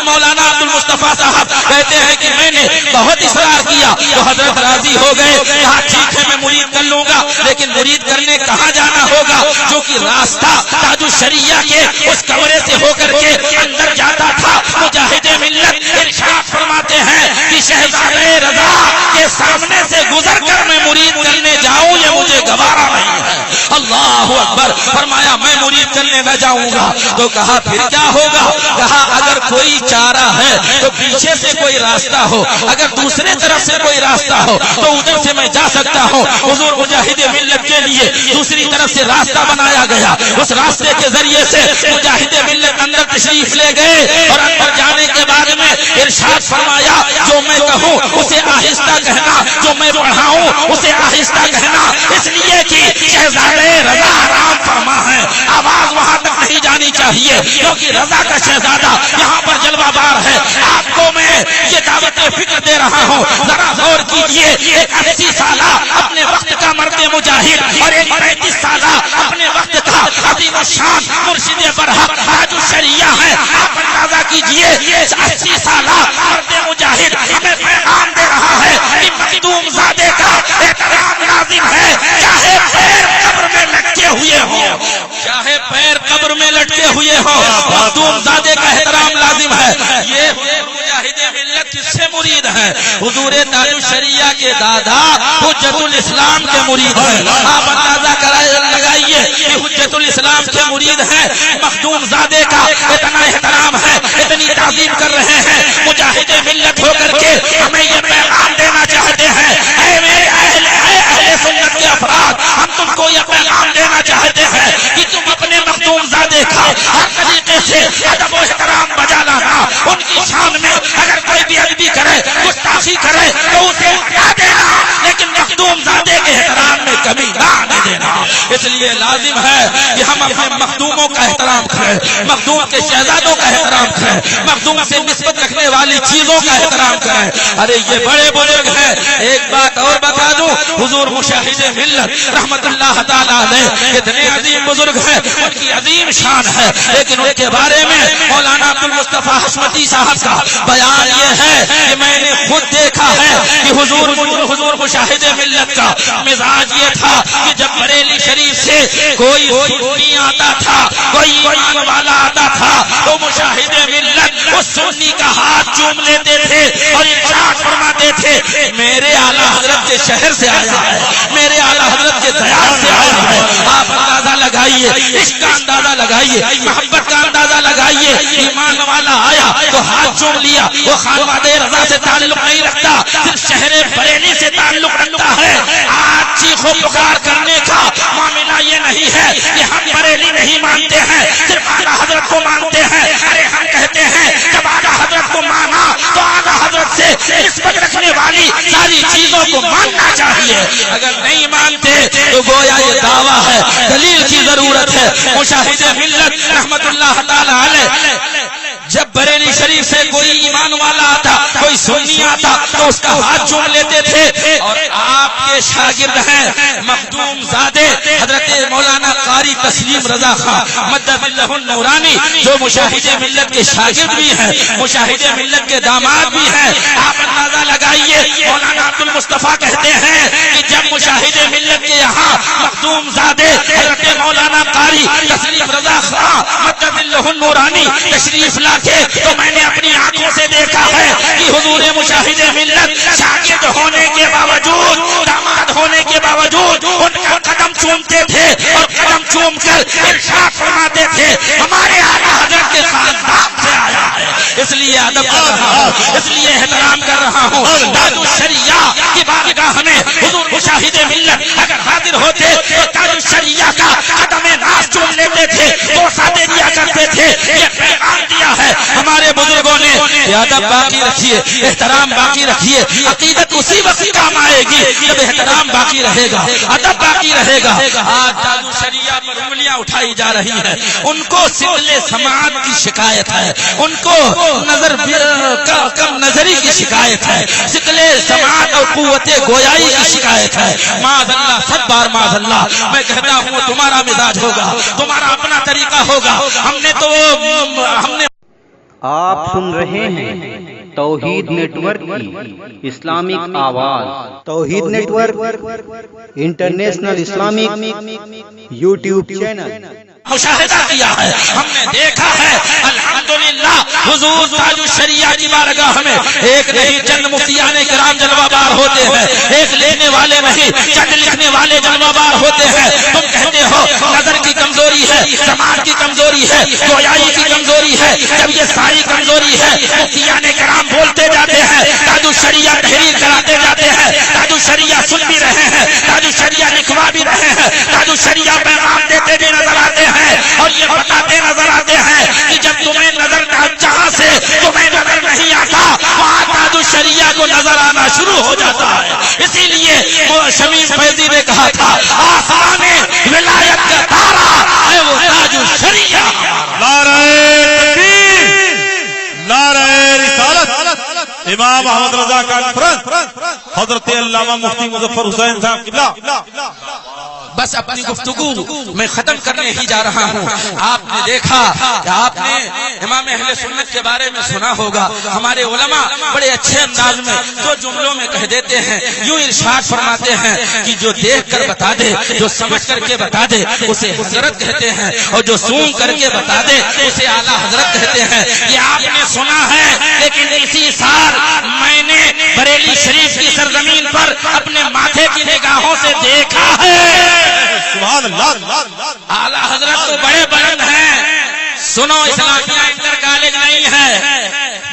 مولانا عبد المصطفیٰ صاحب کہتے ہیں کہ میں نے بہت اصرار کیا تو حضرت راضی ہو گئے. کہا ٹھیک ہے میں مرید کر لوں گا, لیکن مرید کرنے کہاں جانا ہوگا؟ جو کہ راستہ تاج الشریعہ کے اس کمرے سے ہو کر کے اندر جاتا تھا. مجاہد ملت ارشاد فرماتے ہیں کہ شہزادہ رضا کے سامنے سے گزر کر میں مرید کرنے جاؤں یہ مجھے گوارا نہیں ہے. اللہ اکبر. فرمایا میں مرید کرنے نہ جاؤں گا. تو کہا پھر کیا ہوگا؟ کہا اگر کوئی چارہ ہے تو پیچھے سے کوئی راستہ ہو, اگر دوسرے طرف سے کوئی راستہ ہو تو ادھر سے میں جا سکتا ہوں. حضور مجاہد ملت کے لیے دوسری طرف سے راستہ بنایا گیا. اس راستے کے ذریعے سے مجاہد ملت اندر تشریف لے گئے اور اندر جانے کے بعد میں ارشاد فرمایا جو میں کہوں اسے آہستہ کہنا, جو میں پڑھاؤں اسے آہستہ کہنا, اس لیے کہ شہزادہ رضا آرام فرما ہے, آواز وہاں تک نہیں جانی چاہیے کیونکہ رضا کا شہزادہ یہاں پر جلوہ بار ہے. آپ کو میں یہ دعوت فکر دے رہا ہوں, ذرا غور کیجئے. ایک 80 سالہ اپنے وقت کا مرد مجاہد اور ایک 35 سالہ اپنے وقت کا عظیم الشان مرشد برحق تاج الشریعہ ہے. آپ اندازہ کیجئے 80 سالہ مرد مجاہد ہمیں پیغام دے رہا ہے کہ مخدوم زادے کا احترام لازم ہے, چاہے پیر قبر میں لٹکے ہوئے ہوں, چاہے پیر قبر میں لٹکے ہوئے ہوں, مخدوم زادے کا احترام لازم ہے. یہ مجاہد ملت کس سے مرید ہے؟ حضور تاج الشریعہ کے دادا حجت الاسلام کے مرید ہیں. آپ اندازہ لگائیے کہ حجت الاسلام کے مرید ہیں. مخدوم زادے کا اتنا احترام ہے, اتنی تعظیم کر رہے ہیں. مجاہد ملت ہو کر کے ہمیں یہ پیغام دینا چاہتے ہیں, اے میرے اہل سنت کے افراد, ہم تم کو یہ پیغام دینا چاہتے ہیں کہ تم اپنے مخدوم زادے کا ہر طریقے سے ادب و احترام بجا لانا. ان کی شان میں اگر کوئی بھی ادبی کرے, گستاخی کرے تو اسے اٹھا دینا, لیکن مخدوم زادے کے احترام میں کمی نہ آنے دینا. اس لیے لازم ہے کہ ہم اپنے مخدوموں کا احترام کریں, مخدوم کے شہزادوں کا احترام کریں, مخدوم سے نسبت رکھنے والی چیزوں کا احترام کریں. ارے یہ بڑے بزرگ ہیں. ایک بات اور بتا دوں, حضور مشاہد ملت رحمت اللہ تعالی علیہ اتنے عظیم بزرگ ہیں, ان کی عظیم شان ہے, لیکن ان کے بارے میں مولانا عبد المصطفیٰ حشمتی صاحب کا بیان یہ ہے کہ میں نے خود دیکھا ہے کہ حضور مشاہد ملت کا مزاج یہ تھا کہ جب بریلی شریف سے کوئی سنی آتا تھا, کوئی ایمان والا آتا تھا, تو مشاہد ملت اس سنی کا ہاتھ چوم لیتے تھے اور ارشاد فرماتے تھے میرے اعلیٰ حضرت کے شہر سے آیا ہے, میرے اعلیٰ حضرت کے دیار سے آیا ہے. آپ اندازہ لگائیے, عشق کا اندازہ لگائیے, محبت کا اندازہ لگائیے. ایمان والا آیا تو ہاتھ چوم لیا. وہ خانواد رضا سے تعلق نہیں رکھتا, صرف شہر بریلی سے تعلق رکھتا ہے. آج چیخو پکار کرنے کا معاملہ یہ نہیں ہے کہ ہم بریلی نہیں مانتے ہیں, صرف اعلیٰ حضرت کو مانتے ہیں. ارے ہم کہتے ہیں جب اعلیٰ حضرت کو مانا تو اعلیٰ حضرت سے نسبت رکھنے والی ساری چیزوں کو ماننا چاہیے. اگر نہیں مانتے تو گویا یہ دعویٰ ہے, دلیل کی ضرورت ہے. مشاہد ملت رحمت اللہ تعالی علیہ جب بریلی شریف سے کوئی ایمان والا آتا, کوئی سنی آتا تو اس کا ہاتھ چوم لیتے تھے. اور آپ کے شاگرد ہیں مخدوم زادے حضرت مولانا قاری تسلیم رضا خان مدد اللہ النورانی, جو مشاہد ملت کے شاگرد بھی ہیں, مشاہد ملت کے داماد بھی ہیں. آپ اندازہ لگائیے, مولانا عبد المصطفیٰ کہتے ہیں کہ جب مشاہد ملت کے یہاں مخدوم زادے حضرت مولانا شریف رضا خان مدد اللہ النورانی تشریف لاتے تو میں نے اپنی آنکھوں سے دیکھا ہے کہ حضور مشاہد ملت شاگرد ہونے کے باوجود، داماد ہونے کے باوجود ان کا قدم چومتے تھے اور قدم چوم کر ارشاد فرماتے تھے ہمارے اعلیٰ حضرت کے خاندان سے آیا ہے، اس لیے ادب کر رہا ہوں، اس لیے احترام کر رہا ہوں۔ تاج الشریعہ کی بارگاہ میں حضور مشاہد ملت اگر حاضر ہوتے تو تاج الشریعہ کا قدم ناز چوم لیتے تھے، بوسہ دے دیا کرتے تھے۔ یہ پیغام دیا ہے ہمارے بزرگوں نے کہ ادب باقی رکھیے، احترام باقی رکھیے، عقیدت اسی وقت کام آئے گی جب احترام باقی رہے گا، ادب باقی رہے گا۔ آج تاج الشریعہ پر انگلیاں اٹھائی جا رہی ہیں، ان کو سقل سماعت کی شکایت ہے، ان کو نظر کم نظری کی شکایت ہے، سقل سماعت اور قوت گویائی کی شکایت ہے۔ معاذ اللہ، 100 بار معاذ اللہ۔ میں کہتا ہوں تمہارا مزاج ہوگا، تمہارا اپنا طریقہ ہوگا، ہم نے آپ سن رہے ہیں توحید نیٹ ورک کی اسلامک آواز۔ Tauheed network international Islamic YouTube channel. مشاہدہ کیا ہے، ہم نے دیکھا ہے الحمدللہ حضور تاج الشریعہ کی بارگاہ میں ایک نہیں چند مفتیان کرام جلوہ بار ہوتے ہیں، ایک لینے والے نہیں چند لکھنے والے جلوہ بار ہوتے ہیں۔ تم کہتے ہو نظر کی کمزوری ہے، سماعت کی کمزوری ہے، گویائی کی کمزوری ہے، جب یہ ساری کمزوری ہے مفتیان کرام بولتے جاتے ہیں، تاج الشریعہ تحریر کراتے جاتے ہیں، تاج الشریعہ سن بھی رہے ہیں، تاج الشریعہ لکھوا بھی رہے ہیں، تاج الشریعہ پیغام دیتے بھی نظر آتے ہیں اور یہ بتاتے نظر آتے ہیں کہ جب تمہیں نظر جہاں سے تمہیں نظر نہیں آتا وہاں تاج الشریعہ کو نظر آنا شروع ہو جاتا ہے۔ اسی لیے شمیم فیضی نے کہا تھا آسمان ولایت کا تارا ہے وہ تاج الشریعہ۔ نعرہ تکبیر، نعرہ رسالت، امام احمد رضا کانفرنس، حضرت علامہ مفتی مظفر حسین صاحب قبلہ۔ بس اپنی گفتگو میں ختم کرنے ہی جا رہا ہوں۔ آپ نے دیکھا کہ آپ نے امام اہل سنت کے بارے میں سنا ہوگا، ہمارے علماء بڑے اچھے انداز میں دو جملوں میں کہہ دیتے ہیں، یوں ارشاد فرماتے ہیں کہ جو دیکھ کر بتا دے، جو سمجھ کر کے بتا دے اسے حضرت کہتے ہیں، اور جو سون کر کے بتا دے اسے اعلیٰ حضرت کہتے ہیں۔ یہ آپ نے سنا ہے، لیکن اسی سال میں نے بریلی شریف کی سرزمین پر اپنے ماتھے کی نگاہوں سے دیکھا ہے۔ سبحان اللہ۔ اعلیٰ حضرت تو بڑے بلند ہیں، سنو اسلامیہ انٹر کالج نہیں ہے،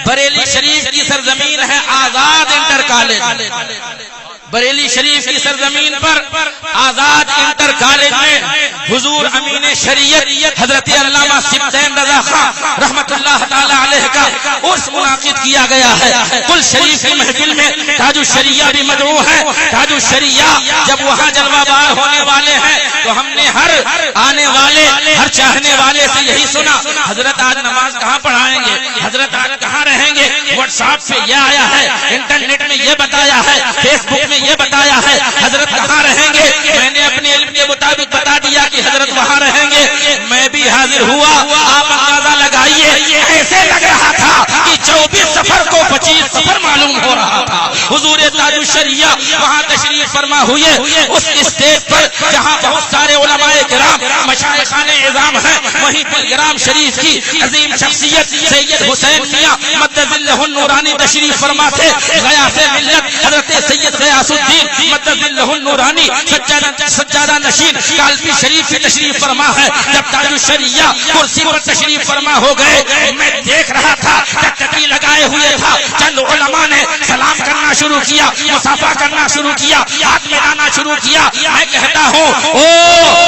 بریلی شریف کی سرزمین ہے آزاد انٹر کالج۔ بریلی شریف کی سرزمین پر آزاد انٹر کالج میں حضور امین شریعت حضرت علامہ سبطین رضا خان رحمت اللہ تعالی علیہ کا عرس منعقد کیا گیا ہے۔ کل شریف کی محفل میں تاج الشریعہ بھی مدعو ہے۔ تاج الشریعہ جب وہاں جلوہ بار ہونے والے ہیں تو ہم نے ہر آنے والے، ہر چاہنے والے سے یہی سنا، حضرت آج نماز کہاں پڑھائیں گے، حضرت آج کہاں رہیں گے۔ واٹس ایپ پہ یہ آیا ہے، انٹرنیٹ میں یہ بتایا ہے، فیس بک میں یہ بتایا ہے، حضرت کہاں رہیں گے۔ میں نے اپنے علم کے مطابق بتا دیا کہ حضرت وہاں رہیں گے، میں بھی حاضر ہوا۔ آپ اندازہ لگائیے، ایسے لگ رہا تھا کہ 24 سفر کو 25 سفر معلوم ہو رہا تھا۔ حضور تاج الشریعہ وہاں تشریف فرما ہوئے اس اسٹیج پر جہاں بہت سارے علماء کرام مشائخان اعظام ہیں، وہیں پلگرام شریف کی عظیم شخصیت سید حسین میاں مدد اللہ النورانی تشریف فرما تھے۔ غیاث ملت حضرت سید غیاث الدین مدد اللہ النورانی سجادہ نشین کالپی شریف کی تشریف فرما ہے۔ جب تاج الشریعہ کرسی پر تشریف فرما ہو گئے، میں دیکھ رہا تھا ٹکٹکی لگائے ہوئے تھا، چند علماء نے سلام کرنا شروع کیا، مصافحہ کرنا شروع کیا، ہاتھ ملانا شروع کیا۔ میں کہتا ہوں او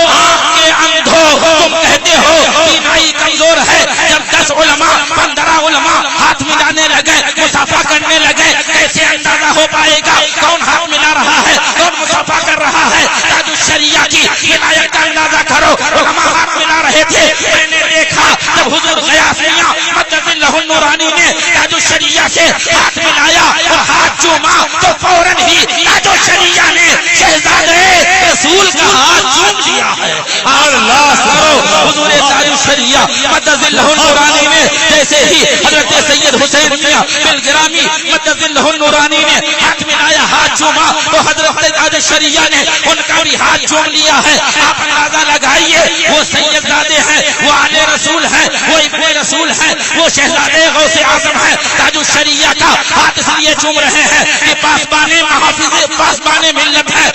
آنکھ کے اندھو، تم کہتے ہو بینائی کمزور ہے، جب 10 علماء 15 علماء ہاتھ ملانے لگے، مصافحہ کرنے لگے، کیسے اندازہ ہو پائے گا کون ہاتھ ملا رہا ہے، کون مصافحہ کر رہا ہے؟ تاج الشریعہ کی ولایت کا اندازہ کرو، علماء ہاتھ ملا رہے تھے۔ میں نے دیکھا جب حضور غیاث میاں مدد اللہ النورانی نے تاج الشریعہ سے ہاتھ ملایا اور ہاتھ چوما تو فوراً ہی تاج الشریعہ نے شہزادے رسول کا ہاتھ چوم لیا ہے۔ اللہ کرو، حضور تاج الشریعہ مدد اللہ النورانی نے جیسے ہی حضرت سید حسین میاں بالگرامی مدد اللہ النورانی نے ہاتھ ملایا، ہاتھ ہاتھ چوما تو حضرت تاج الشریعہ نے ان کا بھی ہاتھ چوم لیا ہے. آپ اندازہ لگائیے وہ سید زادے ہیں, وہ آل رسول ہیں, وہ ابن رسول ہیں, وہ شہزادے غوث اعظم ہیں. تاج الشریعہ کا ہاتھ اس لیے چوم رہے ہیں کہ پاسبان محافظ پاسبان ملت ہے.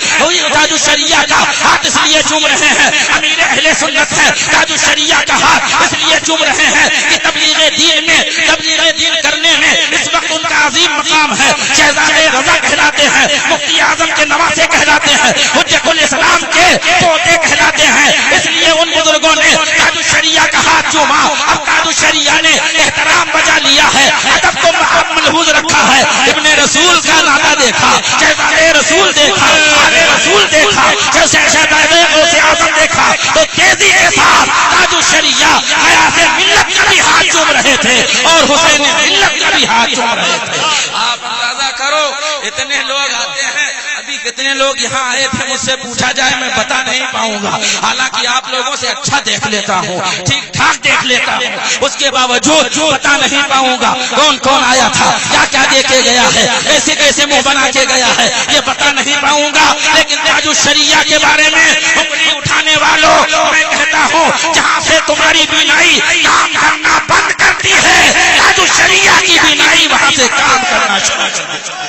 تاج الشریعہ کا ہاتھ اس لیے چوم رہے ہیں امیر اہل سنت ہے. تاج الشریعہ کا ہاتھ اس لیے چوم رہے ہیں کہ تبلیغ دین میں تبلیغ دین کرنے میں اس وقت ان کا عظیم مقام ہے. شہزادے رضا کہلاتے ہیں, مفتی اعظم کے نواسے کہلاتے ہیں, حجت الاسلام کے پوتے کہلاتے ہیں. اس لیے ان بزرگوں نے تاج الشریعہ کا ہاتھ چوما. اب تاج الشریعہ نے احترام بجا لیا ہے, ادب کو ملحوظ رکھا ہے. ابن رسول کا ناطہ دیکھا, شہزادے رسول دیکھا, آل رسول دیکھا, شہزادے غوث اعظم دیکھا تو تیزی کے ساتھ تاج الشریعہ غیاث ملت کا بھی ہاتھ چوم رہے تھے اور حسین ملت کا بھی ہاتھ چوم رہے تھے. آپ اندازہ کرو اتنے لوگ آتے ہیں. ابھی کتنے لوگ یہاں آئے تھے مجھ سے پوچھا جائے میں بتا نہیں پاؤں گا, حالانکہ آپ لوگوں سے اچھا دیکھ لیتا ہوں, ٹھیک ٹھاک دیکھ لیتا ہوں, اس کے باوجود بتا نہیں پاؤں گا کون کون آیا تھا, کیا کیا دے کے گیا ہے, کیسے کیسے منہ بنا کے گیا ہے, یہ بتا نہیں پاؤں گا. لیکن تاج الشریعہ کے بارے میں انگلی اٹھانے والوں میں کہتا ہوں جہاں سے تمہاری بینائی کام کرنا بند کرتی ہے, تاج الشریعہ کی بینائی وہاں سے کام کرنا شروع کر دیتی ہے.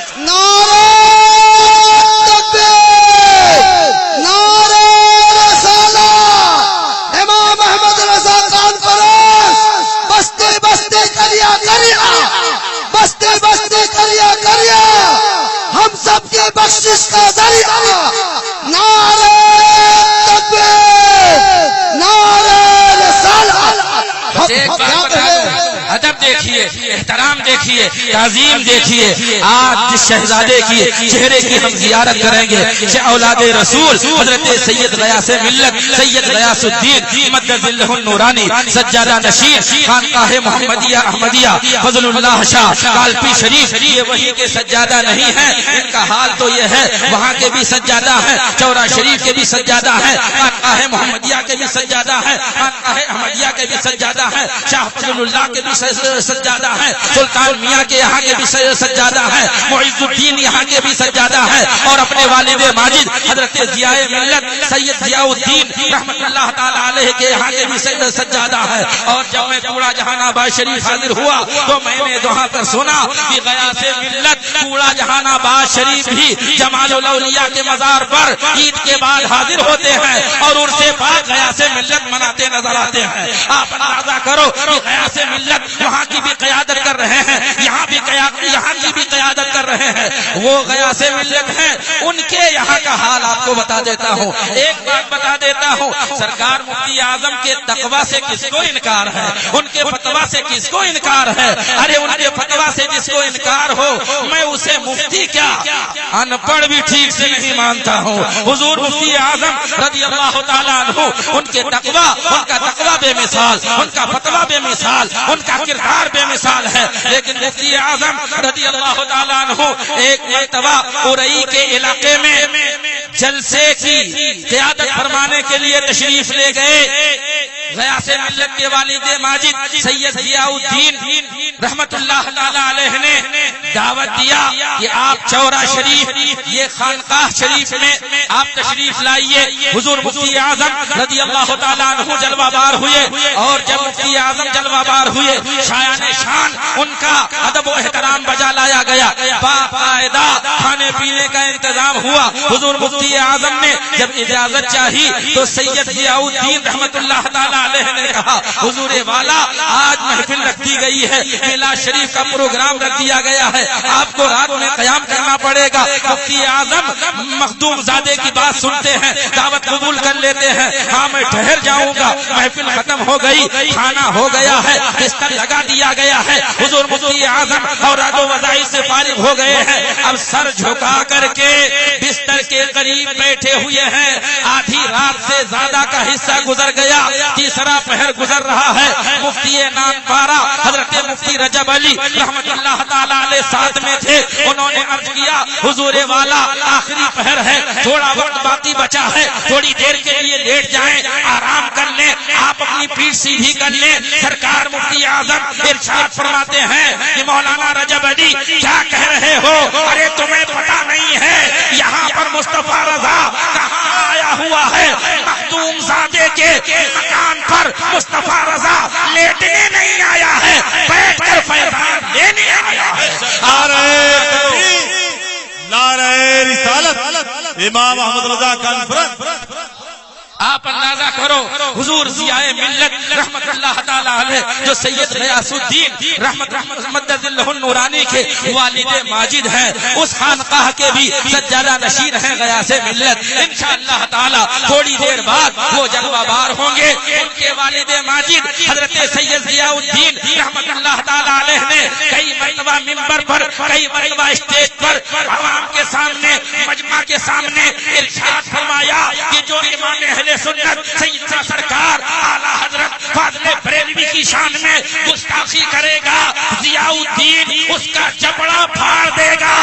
ہم سب کے بخشش کا ذریعہ نعرہ تکبیر, نعرہ رسالت. ادب دیکھیے, احترام دیکھیے, تعظیم دیکھیے. آج جس شہزادے کی چہرے کی ہم زیارت کریں گے اولاد رسول حضرت سید غیاث ملت سید غیاث الدین مدد اللہ النورانی سجادہ نشین خانقاہ محمدیہ احمدیہ فضل اللہ شاہ کالپی شریف. یہ وہی کے سجادہ نہیں ہیں, ان کا حال تو یہ ہے وہاں کے بھی سجادہ ہیں, چورا شریف کے بھی سجادہ ہیں, خانقاہ محمدیہ کے بھی سجادہ ہیں, خانقاہ احمدیہ کے بھی سجادہ ہیں, شاہ فضل اللہ کے بھی سجادہ ہے, سلطان میاں کے یہاں کے بھی سجادہ ہے, معز الدین یہاں کے بھی سجادہ ہے, اور اپنے والد ماجد حضرت ضیاء ملت سید ضیاء الدین رحمت اللہ تعالی علیہ کے یہاں کے بھی سجادہ ہے. اور جب میں پورا جہان آباد شریف حاضر ہوا تو میں نے وہاں پر سنا کہ غیاث ملت پورا جہان آباد شریف بھی جمال الاولیاء کے مزار پر عید کے بعد حاضر ہوتے ہیں اور ان سے بعد غیاث ملت مناتے نظر آتے ہیں. آپ اندازہ کرو کہ غیاث ملت وہاں کی بھی قیادت کر رہے ہیں, یہاں کی بھی قیادت کر رہے ہیں. وہ غیاث ملت ہیں, ان کے یہاں کا حال آپ کو بتا دیتا ہوں. ایک بات بتا دیتا ہوں, سرکار مفتی اعظم کے تقویٰ سے کس کو انکار ہے, ان کے فتویٰ سے کس کو انکار ہے. ارے ان کے فتویٰ سے جس کو انکار ہو میں اسے مفتی کیا ان پڑھ بھی ٹھیک سے نہیں مانتا ہوں. حضور مفتی اعظم رضی اللہ تعالیٰ عنہ ان کے تقویٰ, ان کا تقویٰ بے مثال, ان کا فتویٰ بے مثال, ان کا کردار بے مثال ہے. لیکن مفتی اعظم رضی اللہ تعالیٰ عنہ ایک مرتبہ ارئی کے علاقے میں جلسے کی قیادت فرمانے کے لیے تشریف لے گئے. غیاث ملت کے والد ماجد سید ضیاء الدین رحمت اللہ تعالی علیہ نے دعوت دیا کہ آپ چورا شریف یہ خانقاہ شریف میں آپ تشریف لائیے. حضور مفتی اعظم رضی اللہ تعالیٰ عنہ جلوہ بار ہوئے, اور جب مفتی اعظم جلوہ بار ہوئے شایان شان ان کا ادب و احترام بجا لایا گیا, باقاعدہ کھانے پینے کا انتظام ہوا. حضور مفتی اعظم نے جب اجازت چاہی تو سید ضیاء الدین رحمت اللہ تعالی علیہ نے کہا حضور والا آج محفل رکھ دی گئی ہے, میلاد شریف کا پروگرام رکھ دیا گیا ہے, آپ کو رات میں قیام کرنا پڑے گا. مفتی اعظم مخدوم زادے کی بات سنتے ہیں, دعوت قبول کر لیتے ہیں. ہاں میں ٹھہر جاؤں گا. محفل ختم ہو گئی, کھانا ہو گیا ہے, بستر لگا دیا گیا ہے. حضور مفتی اعظم اور رات و وظائف سے فارغ ہو گئے ہیں. اب سر جھکا کر کے بستر کے قریب بیٹھے ہوئے ہیں. آدھی رات سے زیادہ کا حصہ گزر گیا, تیسرا پہر گزر رہا ہے. مفتی نام پارا حضرت مفتی رجب علی رحمت اللہ تعالی علیہ ساتھ میں تھے. انہوں نے عرض کیا حضور والا آخری پہر ہے, تھوڑا وقت باقی بچا ہے, تھوڑی دیر کے لیے لیٹ جائیں, آرام کر لیں, آپ اپنی پیٹھ سیدھی کر لیں. سرکار مفتی اعظم ارشاد فرماتے ہیں کہ مولانا رجب علی کیا کہہ رہے ہو, ارے تمہیں پتا نہیں ہے مصطفیٰ رضا کہاں آیا ہوا ہے؟ مخدوم زادے کے مکان پر مصطفیٰ رضا لیٹنے نہیں آیا ہے، بیٹھ کر فیضان لینے آیا ہے۔ نعرہ رسالت امام احمد رضا کانفرنس۔ آپ اندازہ کرو حضور ضیاء ملت رحمت اللہ تعالی علیہ جو سید غیاث الدین رحمت مدد اللہ النورانی کے والد ماجد ہیں، اس خانقاہ کے بھی سجادہ نشین ہیں غیاث ملت۔ انشاءاللہ تعالی تھوڑی دیر بعد وہ جلوہ بار ہوں گے۔ ان کے والد ماجد حضرت سید ضیاء الدین رحمت اللہ تعالی علیہ نے کئی مرتبہ منبر پر، کئی مرتبہ اسٹیج پر عوام کے سامنے، مجمع کے سامنے ارشاد فرمایا کہ جو امام اہل سنت سیدنا سرکار اعلیٰ حضرت فاضل بریلوی کی شان میں گستاخی کرے گا، ضیاء الدین اس کا جبڑا پھاڑ دے گا۔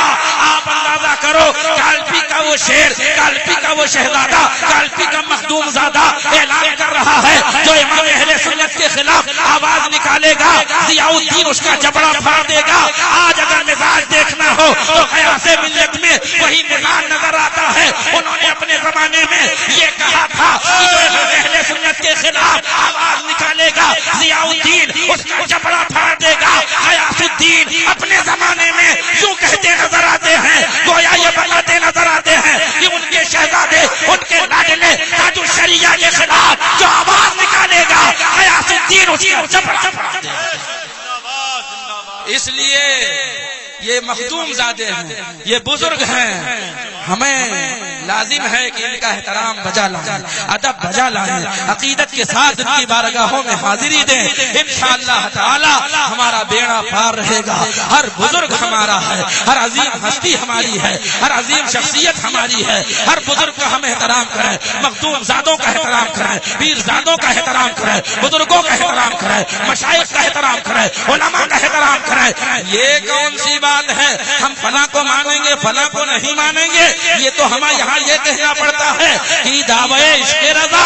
آپ اندازہ کرو کالپی کا وہ شیر، کالپی کا وہ شہزادہ، کالپی کا مخدوم زادہ اعلان کر رہا ہے جو امام اہل سنت کے خلاف آواز نکالے گا، ضیاء الدین اس کا جبڑا پھاڑ دے گا۔ آج اگر مزاج دیکھنا ہو تو غیاث ملت میں وہی مزاج نظر آتا ہے۔ انہوں نے اپنے زمانے میں یہ کہا تھا جو اہل سنت کے خلاف آواز نکالے گا ضیاء الدین اس کا جبڑا پھاڑ دے گا۔ غیاث الدین اپنے زمانے میں یوں کہتے نظر آتے ہیں، گویا یہ بتاتے نظر آتے ہیں کہ ان کے شہزادے، ان کے لاڈلے تاج الشریعہ کے خلاف جو آواز نکالے گا غیاث الدین اس کا جبڑا پھاڑ دے گا۔ اس لیے یہ مخدوم زادے ہیں، یہ بزرگ ہیں، ہمیں لازم ہے کہ ان کا احترام بجا لائیں، ادب بجا لائیں، عقیدت کے ساتھ ان کی بارگاہوں میں حاضری دیں۔ انشاءاللہ تعالی ہمارا بیڑا پار رہے گا۔ ہر بزرگ ہمارا ہے، ہر عظیم ہستی ہماری ہے، ہر عظیم شخصیت ہماری ہے۔ ہر بزرگ کا ہم احترام کریں، مخدوم زادوں کا احترام کریں، پیر زادوں کا احترام کریں، بزرگوں کا احترام کریں، مشائخ کا احترام کریں، علماء کا احترام کریں۔ یہ کون سی بات ہے ہم فلاں کو مانیں گے فلاں کو نہیں مانیں گے؟ یہ تو ہمیں یہاں یہ کہنا پڑتا ہے کہ دعوی عشق رضا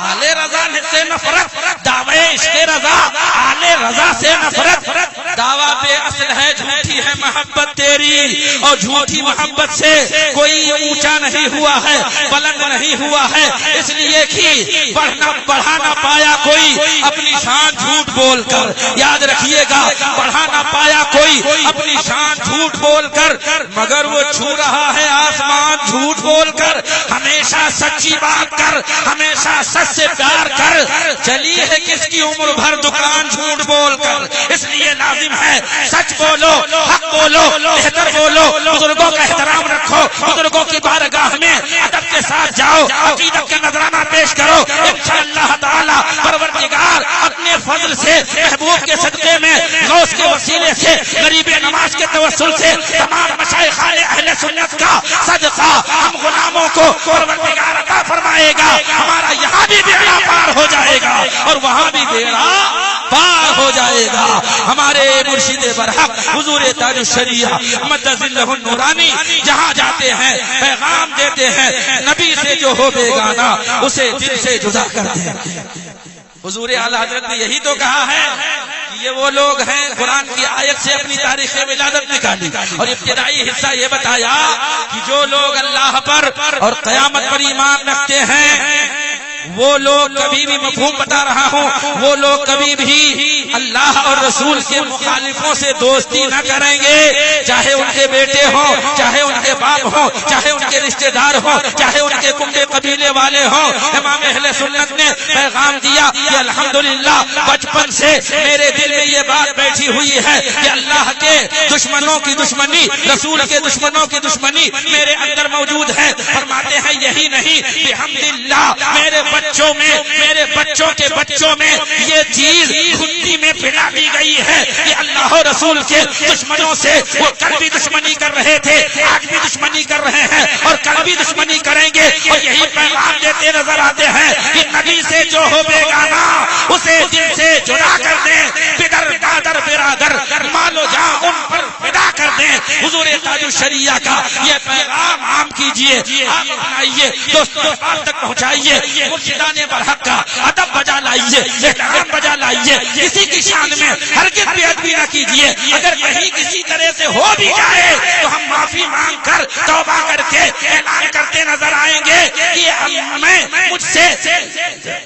آل رضا سے نفرت، دعوی عشق رضا آل رضا سے نفرت، دعویٰ بے اصل ہے، جھوٹی ہے محبت تیری، اور جھوٹی محبت سے کوئی اونچا نہیں ہوا ہے، بلند نہیں ہوا ہے، اس لیے کہ بڑھا نہ پایا کوئی اپنی شان جھوٹ بول کر۔ یاد رکھیے گا، بڑھا نہ پایا کوئی اپنی شان جھوٹ بول کر، مگر وہ چھو رہا ہے آسمان جھوٹ بول کر۔ ہمیشہ سچی بات کر، ہمیشہ سچ سے پیار کر، چلی ہے کس کی عمر بھر دکان جھوٹ بول کر۔ اس لیے لازم ہے سچ بولو، حق بولو، بہتر بولو، بزرگوں کا احترام رکھو، بزرگوں کی بارگاہ میں ادب کے ساتھ جاؤ، عقیدت کا نذرانہ پیش کرو۔ انشاءاللہ تعالی پروردگار اپنے فضل سے، محبوب کے صدقے میں، غوث کے وسیلے سے، غریب نواز کے توسل سے، تمام مشائخان اہل سنت کا صدقہ ہم غلاموں کو پروردگار عطا فرمائے گا۔ ہمارا یہاں بھی بیڑا پار ہو جائے گا اور وہاں بھی بیڑا پار ہو جائے گا۔ ہمارے مرشد برحق حضور تاج الشریعہ مدد اللہ النورانی جہاں جاتے ہیں پیغام دیتے ہیں، نبی سے جو ہو بیگانہ اسے دل سے جدا کر دیں۔ حضور اعلیٰ حضرت نے یہی تو کہا ہے کہ یہ وہ لوگ ہیں قرآن کی آیت سے اپنی تاریخ ولادت نکالی، اور ابتدائی حصہ یہ بتایا کہ جو لوگ اللہ پر اور قیامت پر ایمان رکھتے ہیں وہ لوگ کبھی بھی، مفہوم بتا رہا ہوں، وہ لوگ کبھی بھی اللہ اور رسول کے مخالفوں سے دوستی نہ کریں گے، چاہے ان کے بیٹے ہوں، چاہے ان کے باپ ہوں، چاہے ان کے رشتہ دار ہوں، چاہے ان کے کنبے قبیلے والے ہوں۔ امام اہل سنت نے پیغام دیا کہ الحمدللہ بچپن سے میرے دل میں یہ بات بیٹھی ہوئی ہے کہ اللہ کے دشمنوں کی دشمنی، رسول کے دشمنوں کی دشمنی میرے اندر موجود ہے۔ فرماتے ہیں یہی نہیں، الحمدللہ میرے بچوں میں، میرے بچوں کے بچوں میں یہ چیز خودی میں پھیلا دی گئی ہے کہ اللہ اور رسول کے دشمنوں سے وہ کل بھی دشمنی کر رہے تھے، آج بھی دشمنی کر رہے ہیں اور کل بھی دشمنی کریں گے، اور یہی پیغام دیتے نظر آتے ہیں کہ نبی سے جو ہو بیگانہ اسے دل سے جدا کر دیں، پدر دادر برادر مال و جان ان پر فدا کر دیں۔ حضور تاج الشریعہ کا یہ پیغام عام کیجئے، آپ اپنائیے، دوستوں تک پہنچائیے، مرشدان برحق کا ادب بجا لائیے، احترام بجا لائیے۔ لائیے، کسی کی شان میں ہرگز بے ادبی نہ کیجیے، اگر کہیں کسی طرح سے ہو بھی جائے تو ہم معافی مانگ کر توبہ کر کے اعلان کرتے نظر آئیں گے کہ ہمیں مجھ سے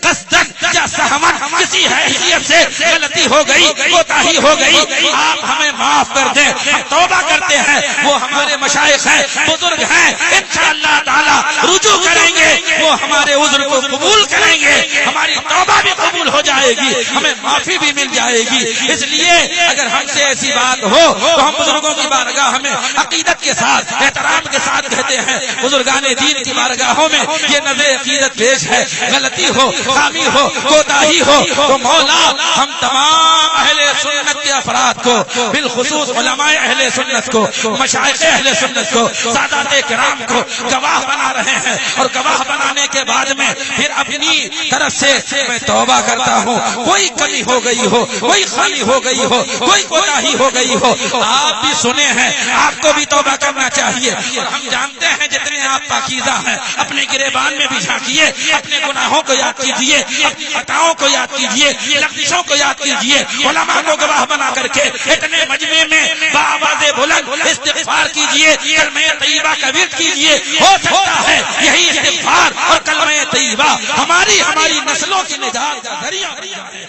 قصدن یا سہون کسی حیثیت سے غلطی ہو گئی، کوتاہی ہو گئی، آپ ہمیں معاف کر دیں، ہم توبہ کرتے ہیں، وہ ہمارے مشائخ ہیں، بزرگ ہیں، انشاءاللہ تعالی رجوع کریں گے، وہ ہمارے عذر کو قبول کریں گے، ہماری توبہ بھی قبول ہو جائے گی، ہمیں معافی بھی مل جائے گی۔ اس لیے اگر ہم سے ایسی بات ہو تو ہم بزرگوں کی بارگاہ میں عقیدت کے ساتھ احترام کے ساتھ کہتے ہیں، بزرگان دین کی بارگاہوں میں یہ نظر عقیدت پیش ہے، غلطی ہو، خامی ہو، کوتاہی ہو تو مولا ہم تمام اہل سنت کے افراد کو، بالخصوص علماء اہل سنت کو، مشائخ اہل سنت کو، سادات کرام کو گواہ بنا رہے ہیں، اور گواہ بنانے کے بعد میں پھر اپنی طرف سے میں توبہ کرتا ہوں، کوئی کمی ہو گئی ہو، کوئی خامی ہو گئی ہو، کوئی کوتاہی ہو گئی ہو، آپ بھی سنے ہیں، آپ کو بھی توبہ کرنا چاہیے، اور ہم جانتے ہیں جتنے آپ پاکیزہ ہیں، اپنے گریبان میں بھی جھانکیے، اپنے گناہوں کو یاد کیجیے، اپنی خطاؤں کو یاد کیجیے، لغزشوں کو یاد کیجیے، علماء کو گواہ بنا کر کے اتنے مجمع میں بآواز بلند استغفار کیجیے، کلمہ طیبہ کا ورد کیجیے، ہو سکتا ہے یہی استغفار اور کلمہ طیبہ ہماری نسلوں کی نجات کا ذریعہ بن جائے۔